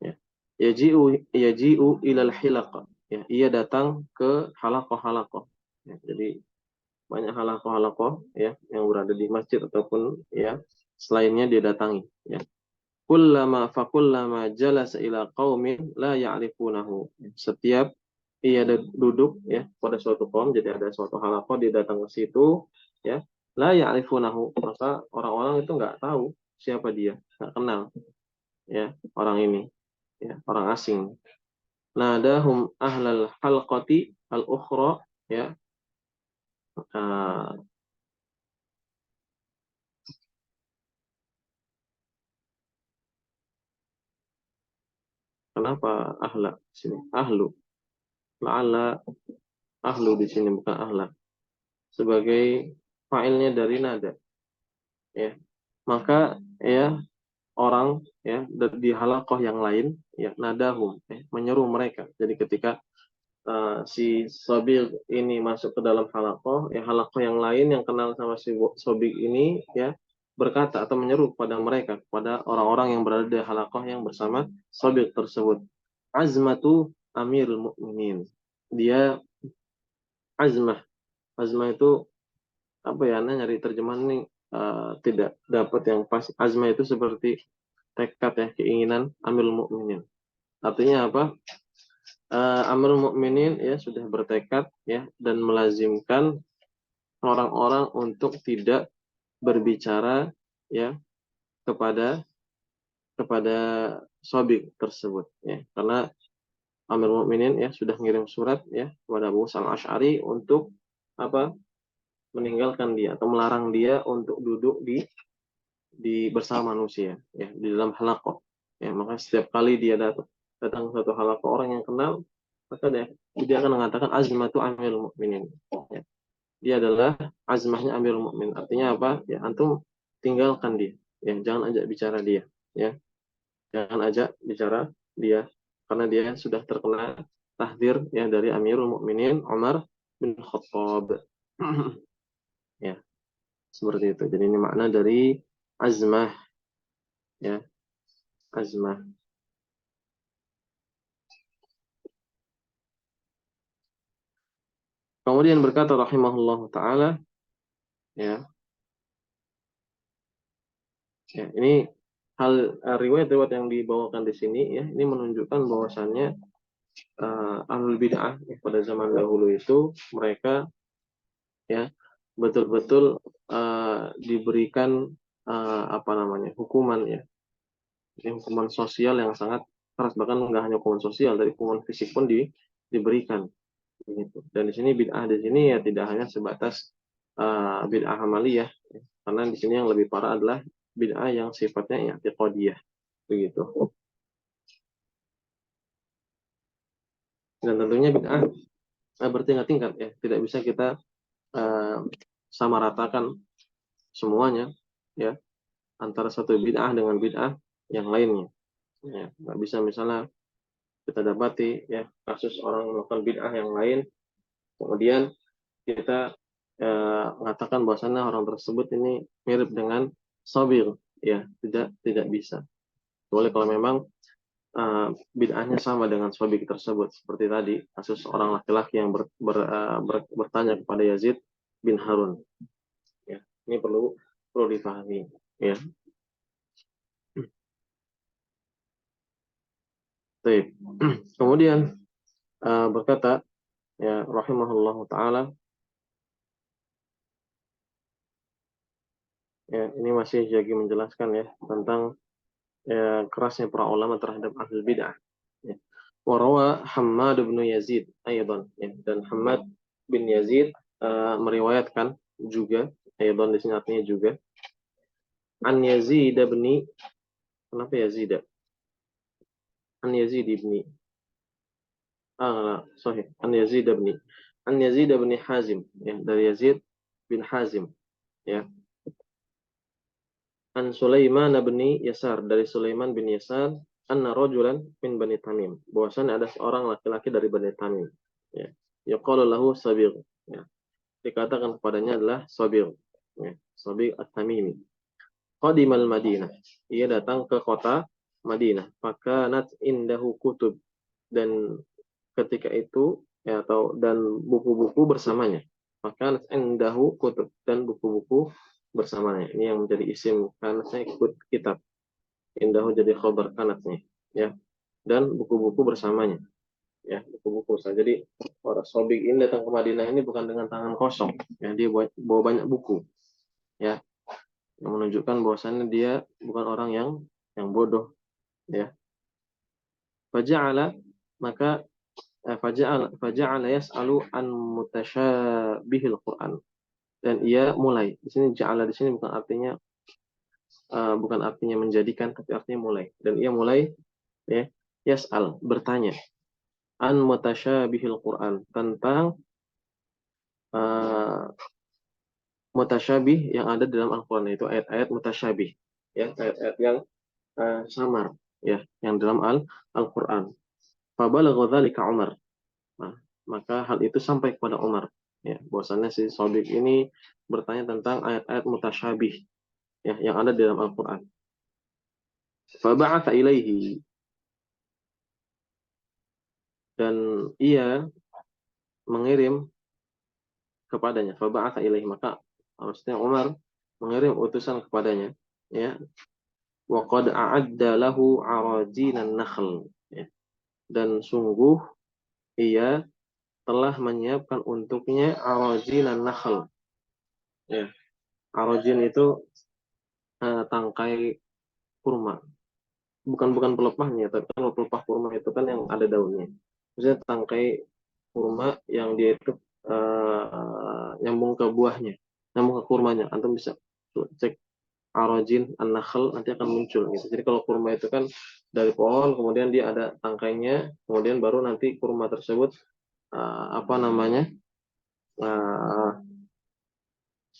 [SPEAKER 1] ya. Yaji'u ilal hilaqah, ya, ia datang ke halaqah-halaqah, ya. Jadi banyak halaqah-halaqah, ya, yang berada di masjid ataupun, ya, selainnya dia datangi, ya. Kullama jalasa ila qaumin la ya'rifunahu, setiap ia duduk, ya, pada suatu kaum, jadi ada suatu halaqah, dia datang ke situ, ya, la ya'rifunahu, maka orang-orang itu nggak tahu siapa dia, nggak kenal, ya, orang ini, ya, orang asing. nadahum ahlal halqati al-ukhra, ya. Kenapa ahla sini? Ahlu. La'alla ahlu di sini bukan ahla. Sebagai fa'ilnya dari nada, ya. Maka ya orang ya di halaqah yang lain ya nadahum menyeru mereka. Jadi ketika si Sobig ini masuk ke dalam halaqah, ya halaqah yang lain yang kenal sama si Sobig ini ya berkata atau menyeru kepada mereka, kepada orang-orang yang berada di halaqah yang bersama Sobig tersebut. Azmatu Amirul Mukminin. Dia azmah. Azmah itu apa ya? Anda nyari terjemahan ini tidak dapat yang pas. Azmah itu seperti tekad ya, keinginan Amirul Mukminin. Artinya apa? Amirul Mukminin ya sudah bertekad ya dan melazimkan orang-orang untuk tidak berbicara ya kepada kepada Sobik tersebut ya, karena Amirul Mukminin ya sudah mengirim surat ya kepada Abu Musa al-Asy'ari untuk apa, meninggalkan dia atau melarang dia untuk duduk di bersama manusia ya di dalam halaqah ya. Maka setiap kali dia datang ke satu halaqah orang yang kenal, maka dia akan mengatakan azmatu Amirul Mukminin ya. Dia adalah azmahnya Amirul Mukminin. Artinya apa ya, antum tinggalkan dia ya, jangan ajak bicara dia ya, jangan ajak bicara dia karena dia sudah terkena tahdir ya dari Amirul Mukminin Umar bin Khattab. Ya, seperti itu. Jadi ini makna dari azmah ya, azmah. Kemudian berkata rahimahullah taala ya, ya ini riwayat-riwayat yang dibawakan di sini ya, ini menunjukkan bahwasannya ahlul bid'ah ya, pada zaman dahulu itu mereka ya betul-betul diberikan apa namanya, hukuman ya, ini hukuman sosial yang sangat keras, bahkan nggak hanya hukuman sosial, dari hukuman fisik pun diberikan begitu. Dan di sini bid'ah di sini ya tidak hanya sebatas bid'ah amaliyah ya, karena di sini yang lebih parah adalah bid'ah yang sifatnya i'tiqadiyah begitu. Dan tentunya bid'ah bertingkat-tingkat ya, tidak bisa kita uh, samaratakan semuanya ya antara satu bid'ah dengan bid'ah yang lainnya ya. Nggak bisa misalnya kita dapati ya kasus orang melakukan bid'ah yang lain kemudian kita mengatakan bahwasannya orang tersebut ini mirip dengan Sabir ya, tidak bisa. Boleh kalau memang bid'ahnya sama dengan Sabir tersebut, seperti tadi kasus orang laki-laki yang bertanya kepada Yazid bin Harun ya. Ini perlu dipahami ya. Baik. Kemudian berkata ya rahimahullahu taala ya, ini masih lagi menjelaskan ya tentang ya, kerasnya para ulama terhadap ahli bid'ah ya. Warawa Hammad bin Yazid aydan ya. Dan Hammad bin Yazid meriwayatkan juga aydan di sini artinya juga an Yazid bin, kenapa Yazid, an Yazid bin sahih, an Yazid bin Hazim ya, dari Yazid bin Hazim ya, an Sulaiman bin Yasar, dari Sulaiman bin Yasar, anna rajulan min Bani Tamim, bahwasanya ada seorang laki-laki dari Bani Tamim ya, yaqalu lahu Sabir ya, dikatakan kepadanya adalah Sabir ya, Sabir At-Tamimi. Qadimal Madinah, ia datang ke kota Madinah, fakanat indahu kutub, dan ketika itu ya, atau dan buku-buku bersamanya. Maka indahu kutub, dan buku-buku bersamanya. Ini yang menjadi isim kanatnya ikut kitab. Indahu jadi khobar kanatnya ya. Dan buku-buku bersamanya ya, buku-buku saja. Jadi orang Sobik ini datang ke Madinah ini bukan dengan tangan kosong ya, dia bawa banyak buku ya, yang menunjukkan bahwasannya dia bukan orang yang bodoh ya. Faja'ala maka faja'ala yas'alu an mutasyabihil Qur'an, dan ia mulai. Di sini ja'ala di sini bukan artinya menjadikan, tapi artinya mulai. Dan ia mulai, ya, yas'al, bertanya, an mutasyabihil Qur'an, tentang uh, mutasyabih yang ada dalam Al-Qur'an, itu ayat-ayat mutasyabih, ya, ayat-ayat yang samar, ya, yang dalam Al-Qur'an. Fabalagha dzalika Umar. Nah, maka hal itu sampai kepada Umar, ya, bahwasannya si Sodik ini bertanya tentang ayat-ayat mutasyabih, ya, yang ada di dalam Al-Qur'an. Faba'atha ilaihi, dan ia mengirim kepadanya. Faba'atha ilaihi, maka harusnya Umar mengirim utusan kepadanya, ya. Wa qad a'adda lahu arajinan nakhl, ya. Dan sungguh ia telah menyiapkan untuknya arajinan nakhl, ya. Arajin itu tangkai kurma. Bukan pelepahnya, tapi kalau pelepah kurma itu kan yang ada daunnya. Maksudnya tangkai kurma yang dia itu nyambung ke buahnya, nyambung ke kurmanya. Antum bisa cek arojin an-nakhl, nanti akan muncul gitu. Jadi kalau kurma itu kan dari pohon, kemudian dia ada tangkainya, kemudian baru nanti kurma tersebut apa namanya,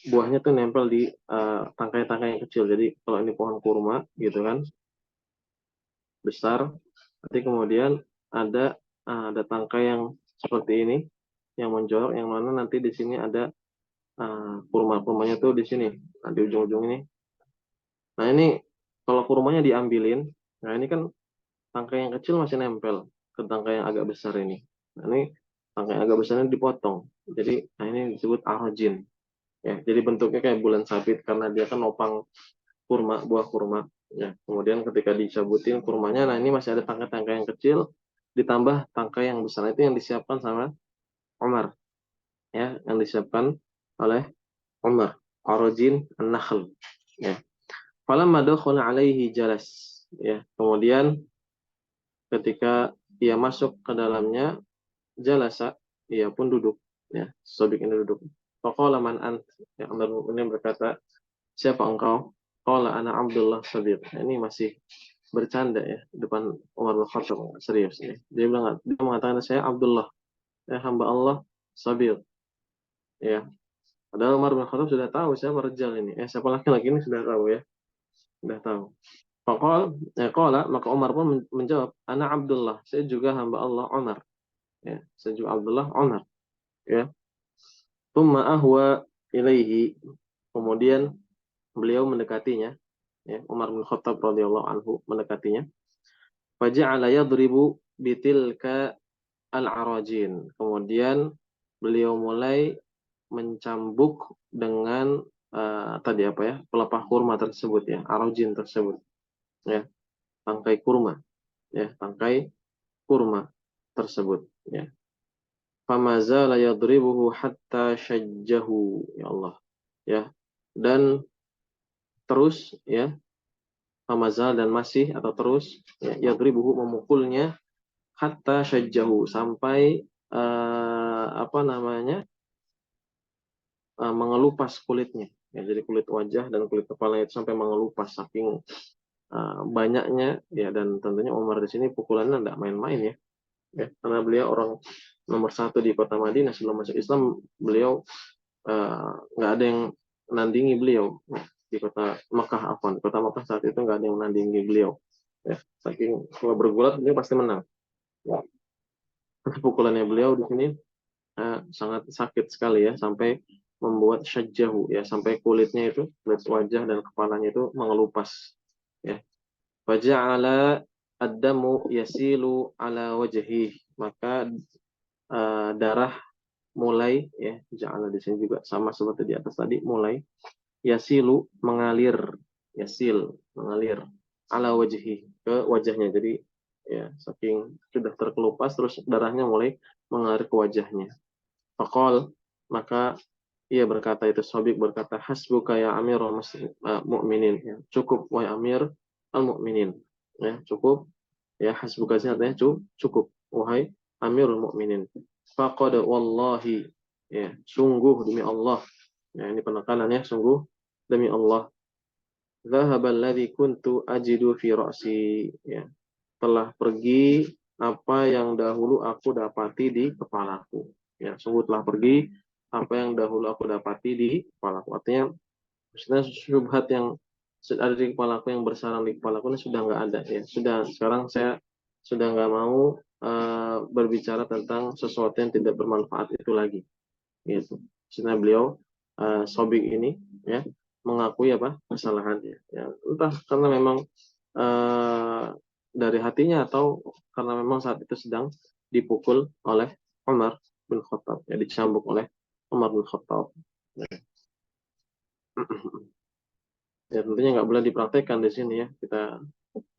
[SPEAKER 1] buahnya tuh nempel di tangkai-tangkai yang kecil. Jadi kalau ini pohon kurma gitu kan, besar, nanti kemudian ada tangkai yang seperti ini yang menjorok, yang mana nanti di sini ada kurma-kurmanya tuh di sini, nah, di ujung-ujung ini. Nah ini kalau kurmanya diambilin, nah ini kan tangkai yang kecil masih nempel ke tangkai yang agak besar ini. Nah ini tangkai yang agak besarnya dipotong. Jadi nah ini disebut arojin. Ya, jadi bentuknya kayak bulan sabit karena dia kan nopang kurma, buah kurma. Ya, kemudian ketika dicabutin kurmanya, nah ini masih ada tangkai-tangkai yang kecil, ditambah tangkai yang besar, itu yang disiapkan sama Umar, ya, yang disiapkan oleh Umar. Arojin an-nakhl. Ya. Falamma dakhala alaihi jalas. Ya, kemudian ketika ia masuk ke dalamnya, jalasa, ia pun duduk. Ya, Sobik ini duduk. Faqala man ant. Ya, Amr ini berkata, siapa engkau? Qala ana Abdullah Sabir. Nah, ini masih bercanda ya depan Umar bin Khattab, serius ya. Dia mengatakan saya Abdullah, ya, hamba Allah Sabir. Ya, padahal Umar bin Khattab sudah tahu siapa Rajal ini. Siapa laki-laki ini sudah tahu ya, sudah tahu. Qala, maka Umar pun menjawab, ana Abdullah, saya juga hamba Allah Umar. Ya, saya juga Abdullah Umar. Ya. Tsumma ahwa ilaihi, kemudian beliau mendekatinya, ya, Umar bin Khattab radhiyallahu anhu mendekatinya. Faja'ala yadribu bitilka al-arajin. Kemudian beliau mulai mencambuk dengan tadi apa ya, pelepah kurma tersebut, ya, arajin tersebut, ya, tangkai kurma, ya, tangkai kurma tersebut, ya. Famazala yadribuhu hatta syajjahu, ya Allah, ya, dan terus, ya, famazal, dan masih atau terus, ya, yadribuhu, memukulnya, hatta syajjahu, sampai apa namanya, mengelupas kulitnya, ya, jadi kulit wajah dan kulit kepala itu sampai mengelupas saking banyaknya, ya. Dan tentunya Umar di sini pukulannya tidak main-main, ya, ya, karena beliau orang nomor satu di kota Madinah sebelum masuk Islam. Beliau nggak ada yang menandingi beliau, ya, di kota Makkah. Di kota Makkah saat itu nggak ada yang menandingi beliau, ya, saking kalau bergulat beliau pasti menang, ya. Pukulannya beliau di sini sangat sakit sekali, ya, sampai membuat syajjahu, ya, sampai kulitnya itu, kulit wajah dan kepalanya itu mengelupas, ya. Faja'ala ad-damu yasilu ala wajhi, maka darah mulai, ya, ja'ala di sini juga sama seperti di atas tadi, mulai, yasilu, mengalir, yasil, mengalir, ala wajhi, ke wajahnya. Jadi, ya, saking sudah terkelupas terus darahnya mulai mengalir ke wajahnya. Faqal, maka ia berkata, itu Sobik berkata, hasbuka ya Amir al-Mu'minin, ya, cukup wahai Amir al-Mu'minin, ya, cukup, ya, hasbuka artinya cukup, wahai Amirul Mukminin. Faqad wallahi, ya, sungguh demi Allah. Ya, ini penekanannya, sungguh demi Allah. Dhahaba alladhi kuntu ajidu fi ra'si, ya. Telah pergi apa yang dahulu aku dapati di kepalaku. Ya, sungguh telah pergi apa yang dahulu aku dapati di kepalaku. Artinya, maksudnya syubhat yang ada di kepalaku, yang bersarang di kepalaku ini sudah nggak ada. Ya, sudah, sekarang saya sudah nggak mau berbicara tentang sesuatu yang tidak bermanfaat itu lagi. Gitu. Maksudnya beliau Sobik ini, ya, mengakui apa kesalahannya. Ya, entah karena memang dari hatinya atau karena memang saat itu sedang dipukul oleh Umar bin Khattab, ya, dicambuk oleh Umar bin Khattab. Ya, tentunya nggak boleh dipraktekkan di sini, ya. Kita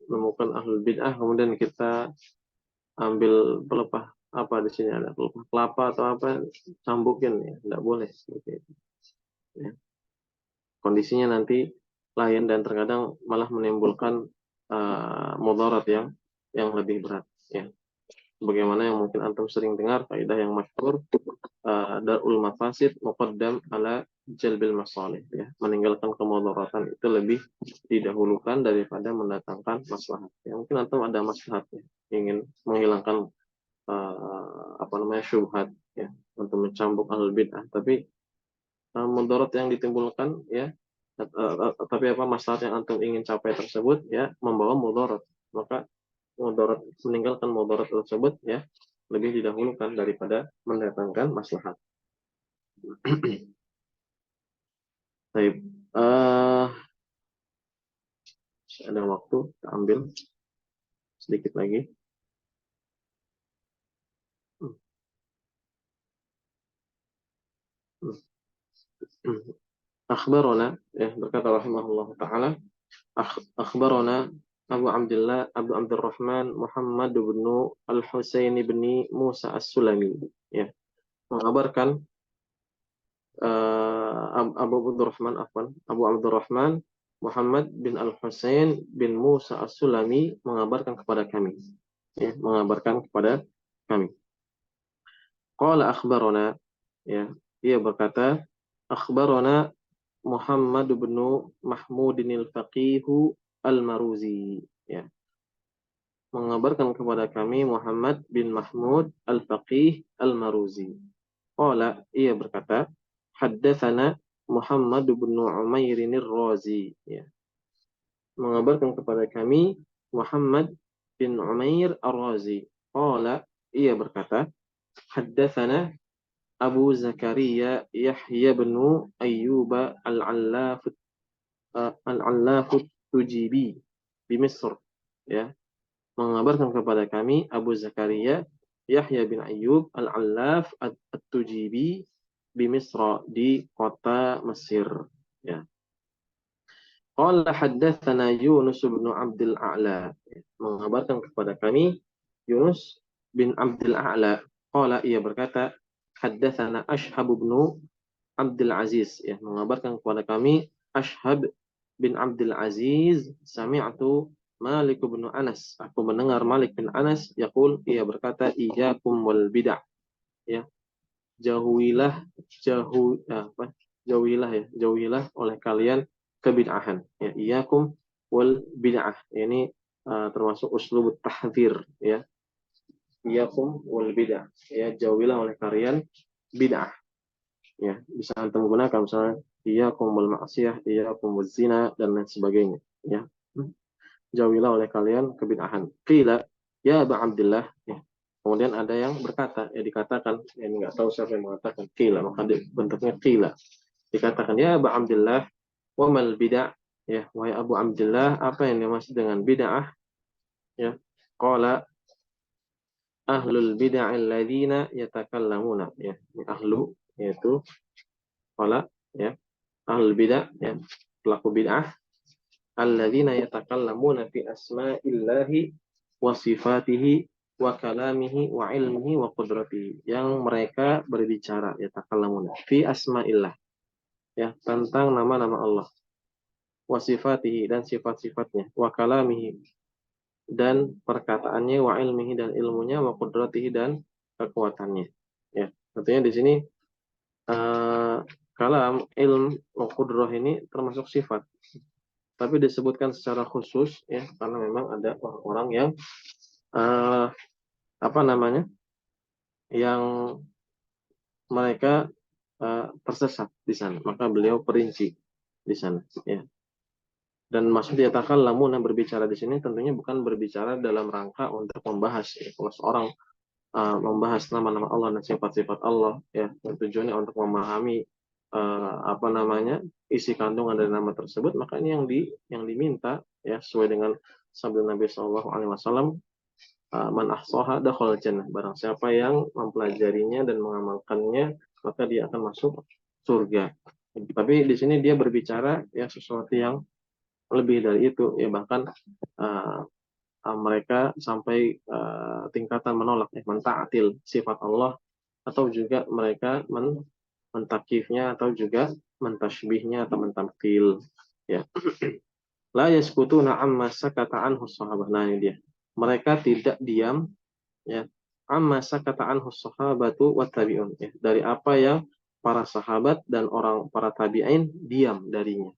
[SPEAKER 1] menemukan ahlul bid'ah kemudian kita ambil pelepah apa di sini, ada pelepah kelapa atau apa, cambukin, ya, nggak boleh seperti itu. Ya. Kondisinya nanti lain dan terkadang malah menimbulkan mudarat yang lebih berat, ya. Bagaimana yang mungkin antum sering dengar kaidah yang masyhur, darul mafasid muqaddam ala jalbil masalih, ya. Meninggalkan kemudaratan itu lebih didahulukan daripada mendatangkan maslahat. Ya, mungkin antum ada maslahatnya, ingin menghilangkan apa namanya syubhat, ya, untuk mencambuk ahlul bid'ah, tapi mudarat yang ditimbulkan, ya, tapi apa maslahat yang antum ingin capai tersebut, ya, membawa mudarat, maka mudarat, meninggalkan mudarat tersebut, ya, lebih didahulukan daripada mendatangkan maslahat. Baik, ada waktu, kita ambil sedikit lagi. Akhbarona, ya, berkata rahimahullah taala, akhbarona Abu Abdurrahman Muhammad bin Al-Husain bin Musa As-Sulami, ya, mengabarkan Abu Abdurrahman Muhammad bin Al-Husain bin Musa As-Sulami mengabarkan kepada kami, ya, mengabarkan kepada kami. Qala akhbarana, ya, ia berkata, akhbarana Muhammad bin Mahmudin al-Faqih al-Maruzi, ya, mengabarkan kepada kami Muhammad bin Mahmud al-Faqih al-Maruzi. Qala, ia berkata, haddatsana Muhammad bin Umair ar-Razi, ya, mengabarkan kepada kami Muhammad bin Umair ar-Razi. Qala, ia berkata, haddatsana Abu Zakaria Yahya bin Ayyub al-Allaf al-Allaf Tujibi di Mesir, ya, mengabarkan kepada kami Abu Zakaria Yahya bin Ayyub al-Allaf at-Tujibi di Misra, di kota Mesir, ya. Qala haddatsana Yunus bin Abdul A'la, mengabarkan kepada kami Yunus bin Abdul A'la. Qala, ia berkata, haddatsana Ashhab bin Abdul Aziz, ya, mengabarkan kepada kami Ashhab bin Abdul Aziz, sami'tu Malik bin Anas, aku mendengar Malik bin Anas yaqul, ia berkata, iyyakum wal bid'ah, ya, jauhilah jauhilah, ya, jauhilah oleh kalian kebid'ahan, ya, iyyakum wal bid'ah, ini termasuk uslubut tahdzir, ya, iyyakum wal bid'ah, ya, jauhilah oleh kalian bid'ah, ya, bisa antum menggunakan misalnya iyyakum wal ma'siyah, iyyakum waz zina, dan lain sebagainya, ya. Jauhilah oleh kalian kebid'ahan. Qila ya Aba Abdullah, ya. Kemudian ada yang berkata, ya, dikatakan, ya, nggak tahu siapa yang mengatakan qila, maka bentuknya qila. Dikatakan ya Aba Abdullah, wa mal bid'ah, ya, wahai Abu Abdullah, apa yang dimaksud dengan bid'ah, ya. Qala ahlul bid'ah alladzina yatakallamuna, ya. Ahlu, yaitu qala, ya, ahlul bid'ah, ya, pelaku bid'ah, alladzina yatakallamuna fi asma'illahi wa sifatihi wa kalamihi wa ilmihi wa qudratihi, yang mereka berbicara, yatakallamuna fi asma'illah, ya, tentang nama-nama Allah, wa sifatihi, dan sifat-sifatnya, wa kalamihi, dan perkataannya, wa ilmihi dan ilmunya, wa qudratihi dan kekuatannya. Ya, tentunya di sini kalam, ilm, wa qudrah ini termasuk sifat, tapi disebutkan secara khusus ya karena memang ada orang-orang yang eh, apa namanya, yang mereka tersesat di sana, maka beliau perinci di sana ya. Dan maksud yatakallamun, berbicara di sini tentunya bukan berbicara dalam rangka untuk membahas ya. Kalau seorang membahas nama-nama Allah dan sifat-sifat Allah ya, tujuannya untuk memahami apa namanya, isi kandungan dari nama tersebut, maka ini yang diminta ya sesuai dengan sabda Nabi Shallallahu Alaihi Wasallam, man ahsaha dakhala jannah, barang siapa yang mempelajarinya dan mengamalkannya maka dia akan masuk surga. Tapi di sini dia berbicara ya sesuatu yang lebih dari itu ya, bahkan uh, mereka sampai tingkatan menolak mentaatil sifat Allah, atau juga mereka mentakifnya atau juga mentasbihnya atau mentamthil ya. La yaskutuna amma sakata anhu sahabah. Nah, ini dia. Mereka tidak diam ya, amma sakata anhu sahabatu wat tabi'un ya, dari apa yang para sahabat dan orang para tabi'in diam darinya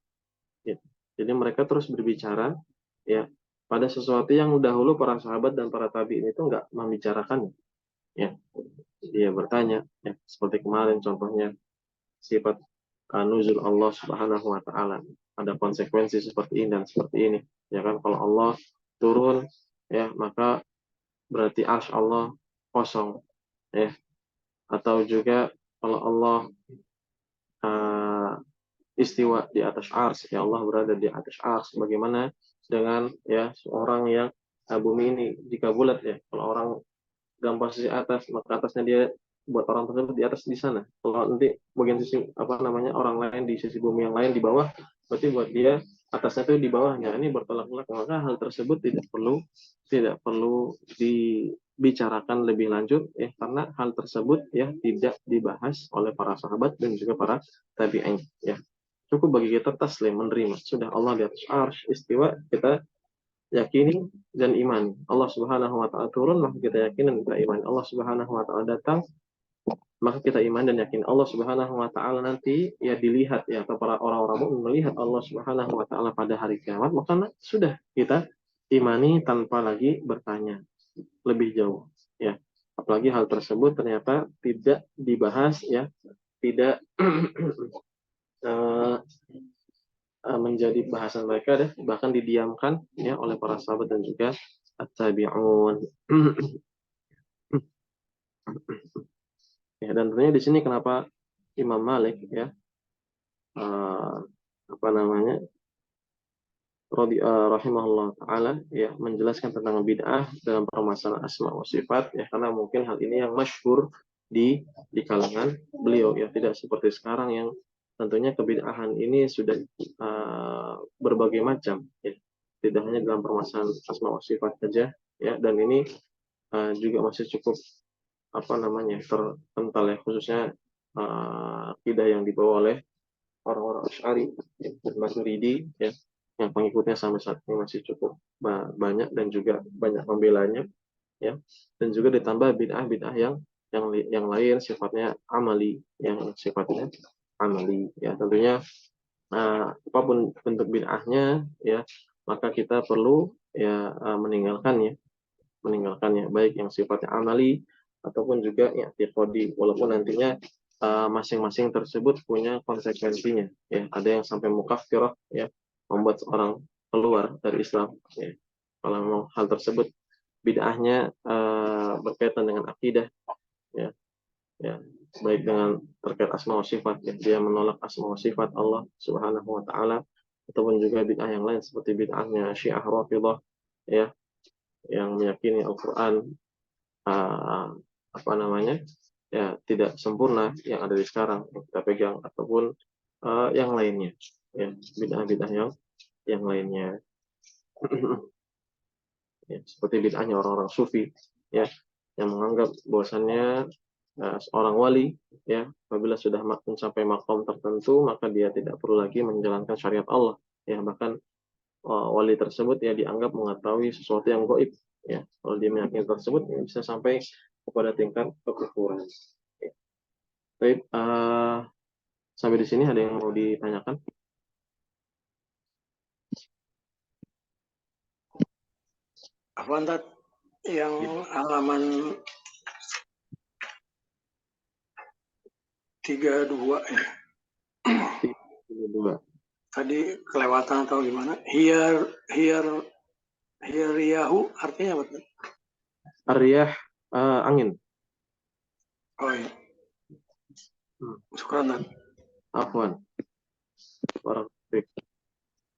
[SPEAKER 1] ya. Jadi mereka terus berbicara ya pada sesuatu yang dahulu para sahabat dan para tabi'in itu nggak membicarakan ya. Dia bertanya ya, seperti kemarin contohnya sifat nuzul Allah Subhanahu wa taala. Ada konsekuensi seperti ini dan seperti ini. Ya kan, kalau Allah turun ya maka berarti arsy Allah kosong ya. Atau juga kalau Allah uh, istiwa di atas ars, ya Allah berada di atas ars. Bagaimana dengan ya seorang yang bumi ini jika bulat ya, kalau orang dalam posisi atas maka atasnya dia, buat orang tersebut di atas di sana. Kalau nanti bagian sisi apa namanya orang lain di sisi bumi yang lain di bawah, berarti buat dia atasnya itu di bawahnya. Ini bertolak belakang, maka hal tersebut tidak perlu dibicarakan lebih lanjut ya, karena hal tersebut ya tidak dibahas oleh para sahabat dan juga para tabi'in ya. Cukup bagi kita taslim, menerima sudah Allah di atas arsy istiwa, kita yakini dan imani. Allah Subhanahu wa taala turun, maka kita yakin dan kita imani. Allah Subhanahu wa taala datang, maka kita iman dan yakin. Allah Subhanahu wa taala nanti ya dilihat ya, atau para orang-orang mukmin melihat Allah Subhanahu wa taala pada hari kiamat, maka sudah kita imani tanpa lagi bertanya lebih jauh ya. Apalagi hal tersebut ternyata tidak dibahas ya, tidak menjadi bahasan mereka deh, bahkan didiamkan ya oleh para sahabat dan juga at-tabi'un. Ya, dan tentunya di sini kenapa Imam Malik ya uh, apa namanya rahimahullah taala ya menjelaskan tentang bid'ah dalam permasalahan asma wa sifat ya, karena mungkin hal ini yang masyhur di kalangan beliau ya, tidak seperti sekarang yang tentunya kebid'ahan ini sudah berbagai macam ya, tidak hanya dalam permasalahan asma wa sifat saja ya, dan ini juga masih cukup apa namanya terkental ya, khususnya akidah yang dibawa oleh orang-orang Asy'ari dan Maturidi ya, yang pengikutnya sampai saat ini masih cukup banyak dan juga banyak pembelanya ya, dan juga ditambah bid'ah-bid'ah yang lain sifatnya amali, yang sifatnya amali ya. Tentunya apapun bentuk bid'ahnya ya, maka kita perlu ya meninggalkannya baik yang sifatnya amali ataupun juga i'tiqadi, walaupun nantinya masing-masing tersebut punya konsekuensinya ya. Ada yang sampai mukaffirah ya, membuat seorang keluar dari Islam ya, kalau memang hal tersebut bid'ahnya berkaitan dengan akidah ya, ya, baik dengan terkait asma wa sifat ya, dia menolak asma wa sifat Allah Subhanahu wa taala, ataupun juga bid'ah yang lain seperti bid'ahnya Syiah Rafidhah ya, yang meyakini Al-Qur'an apa namanya ya tidak sempurna yang ada di sekarang yang kita pegang, ataupun yang lainnya ya, bid'ah-bid'ah yang lainnya ya, seperti bid'ahnya orang-orang sufi ya, yang menganggap bahwasannya seorang wali ya apabila sudah mencapai makom tertentu maka dia tidak perlu lagi menjalankan syariat Allah ya, bahkan wali tersebut ya dianggap mengetahui sesuatu yang gaib ya. Kalau dia meyakini tersebut ya bisa sampai kepada tingkat kekufuran. Ya. Baik, sampai di sini ada yang mau ditanyakan?
[SPEAKER 2] Afwan, Tat, yang halaman 32 ya.
[SPEAKER 1] 32.
[SPEAKER 2] Tadi kelewatan atau gimana? Hiyariyahu artinya apa?
[SPEAKER 1] Ar-riyah, angin.
[SPEAKER 2] Oh iya. Syukran, Tat.
[SPEAKER 1] Afwan.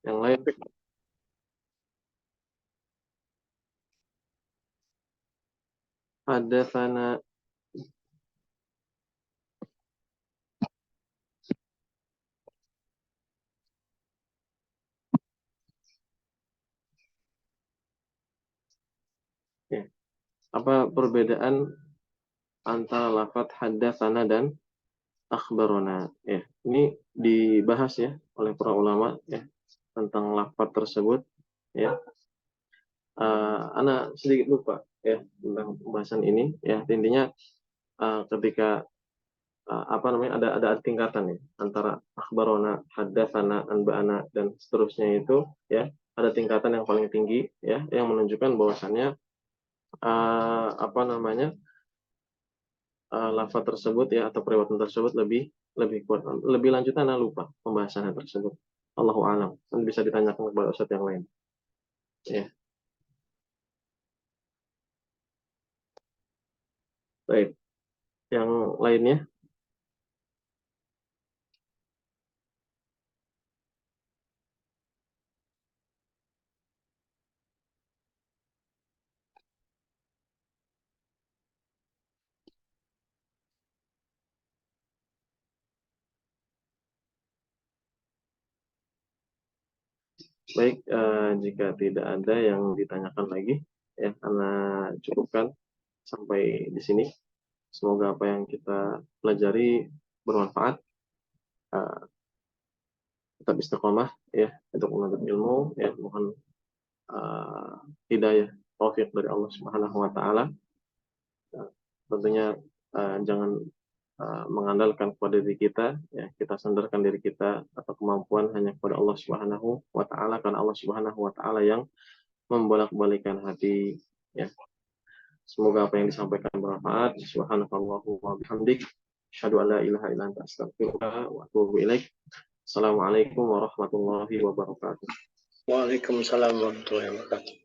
[SPEAKER 1] Yang lain. Hadatsana ya. Apa perbedaan antara lafadz hadatsana dan akhbarona? Ya, ini dibahas ya oleh para ulama ya tentang lafadz tersebut ya. Ana sedikit lupa ya tentang pembahasan ini ya. Intinya ketika apa namanya ada tingkatan ya antara akhbarona, hadatsana, anba'ana dan seterusnya itu ya. Ada tingkatan yang paling tinggi ya yang menunjukkan bahwasannya apa namanya lafaz tersebut ya atau periwatan tersebut lebih kuat. Lebih lanjut ana lupa pembahasannya tersebut. Allahu a'lam. Nanti bisa ditanyakan kepada ustaz yang lain. Ya. Baik. Yang lainnya? Baik, jika tidak ada yang ditanyakan lagi, ya, karena cukupkan sampai di sini. Semoga apa yang kita pelajari bermanfaat. Uh, Tetap istiqomah ya untuk menuntut ilmu. Ya, mohon hidayah, taufik dari Allah Subhanahu Wa Taala. Tentunya jangan mengandalkan kepada diri kita, ya kita sandarkan diri kita atau kemampuan hanya kepada Allah Subhanahu Wa Taala, karena Allah Subhanahu Wa Taala yang membolak-balikan hati. Ya, semoga apa yang disampaikan bermanfaat. Subhanallahu wa bihamdik, asyhadu an la ilaha illa anta, astaghfiruka wa atubu ilaik. Assalamualaikum warahmatullahi wabarakatuh.
[SPEAKER 2] Waalaikumsalam warahmatullahi wabarakatuh.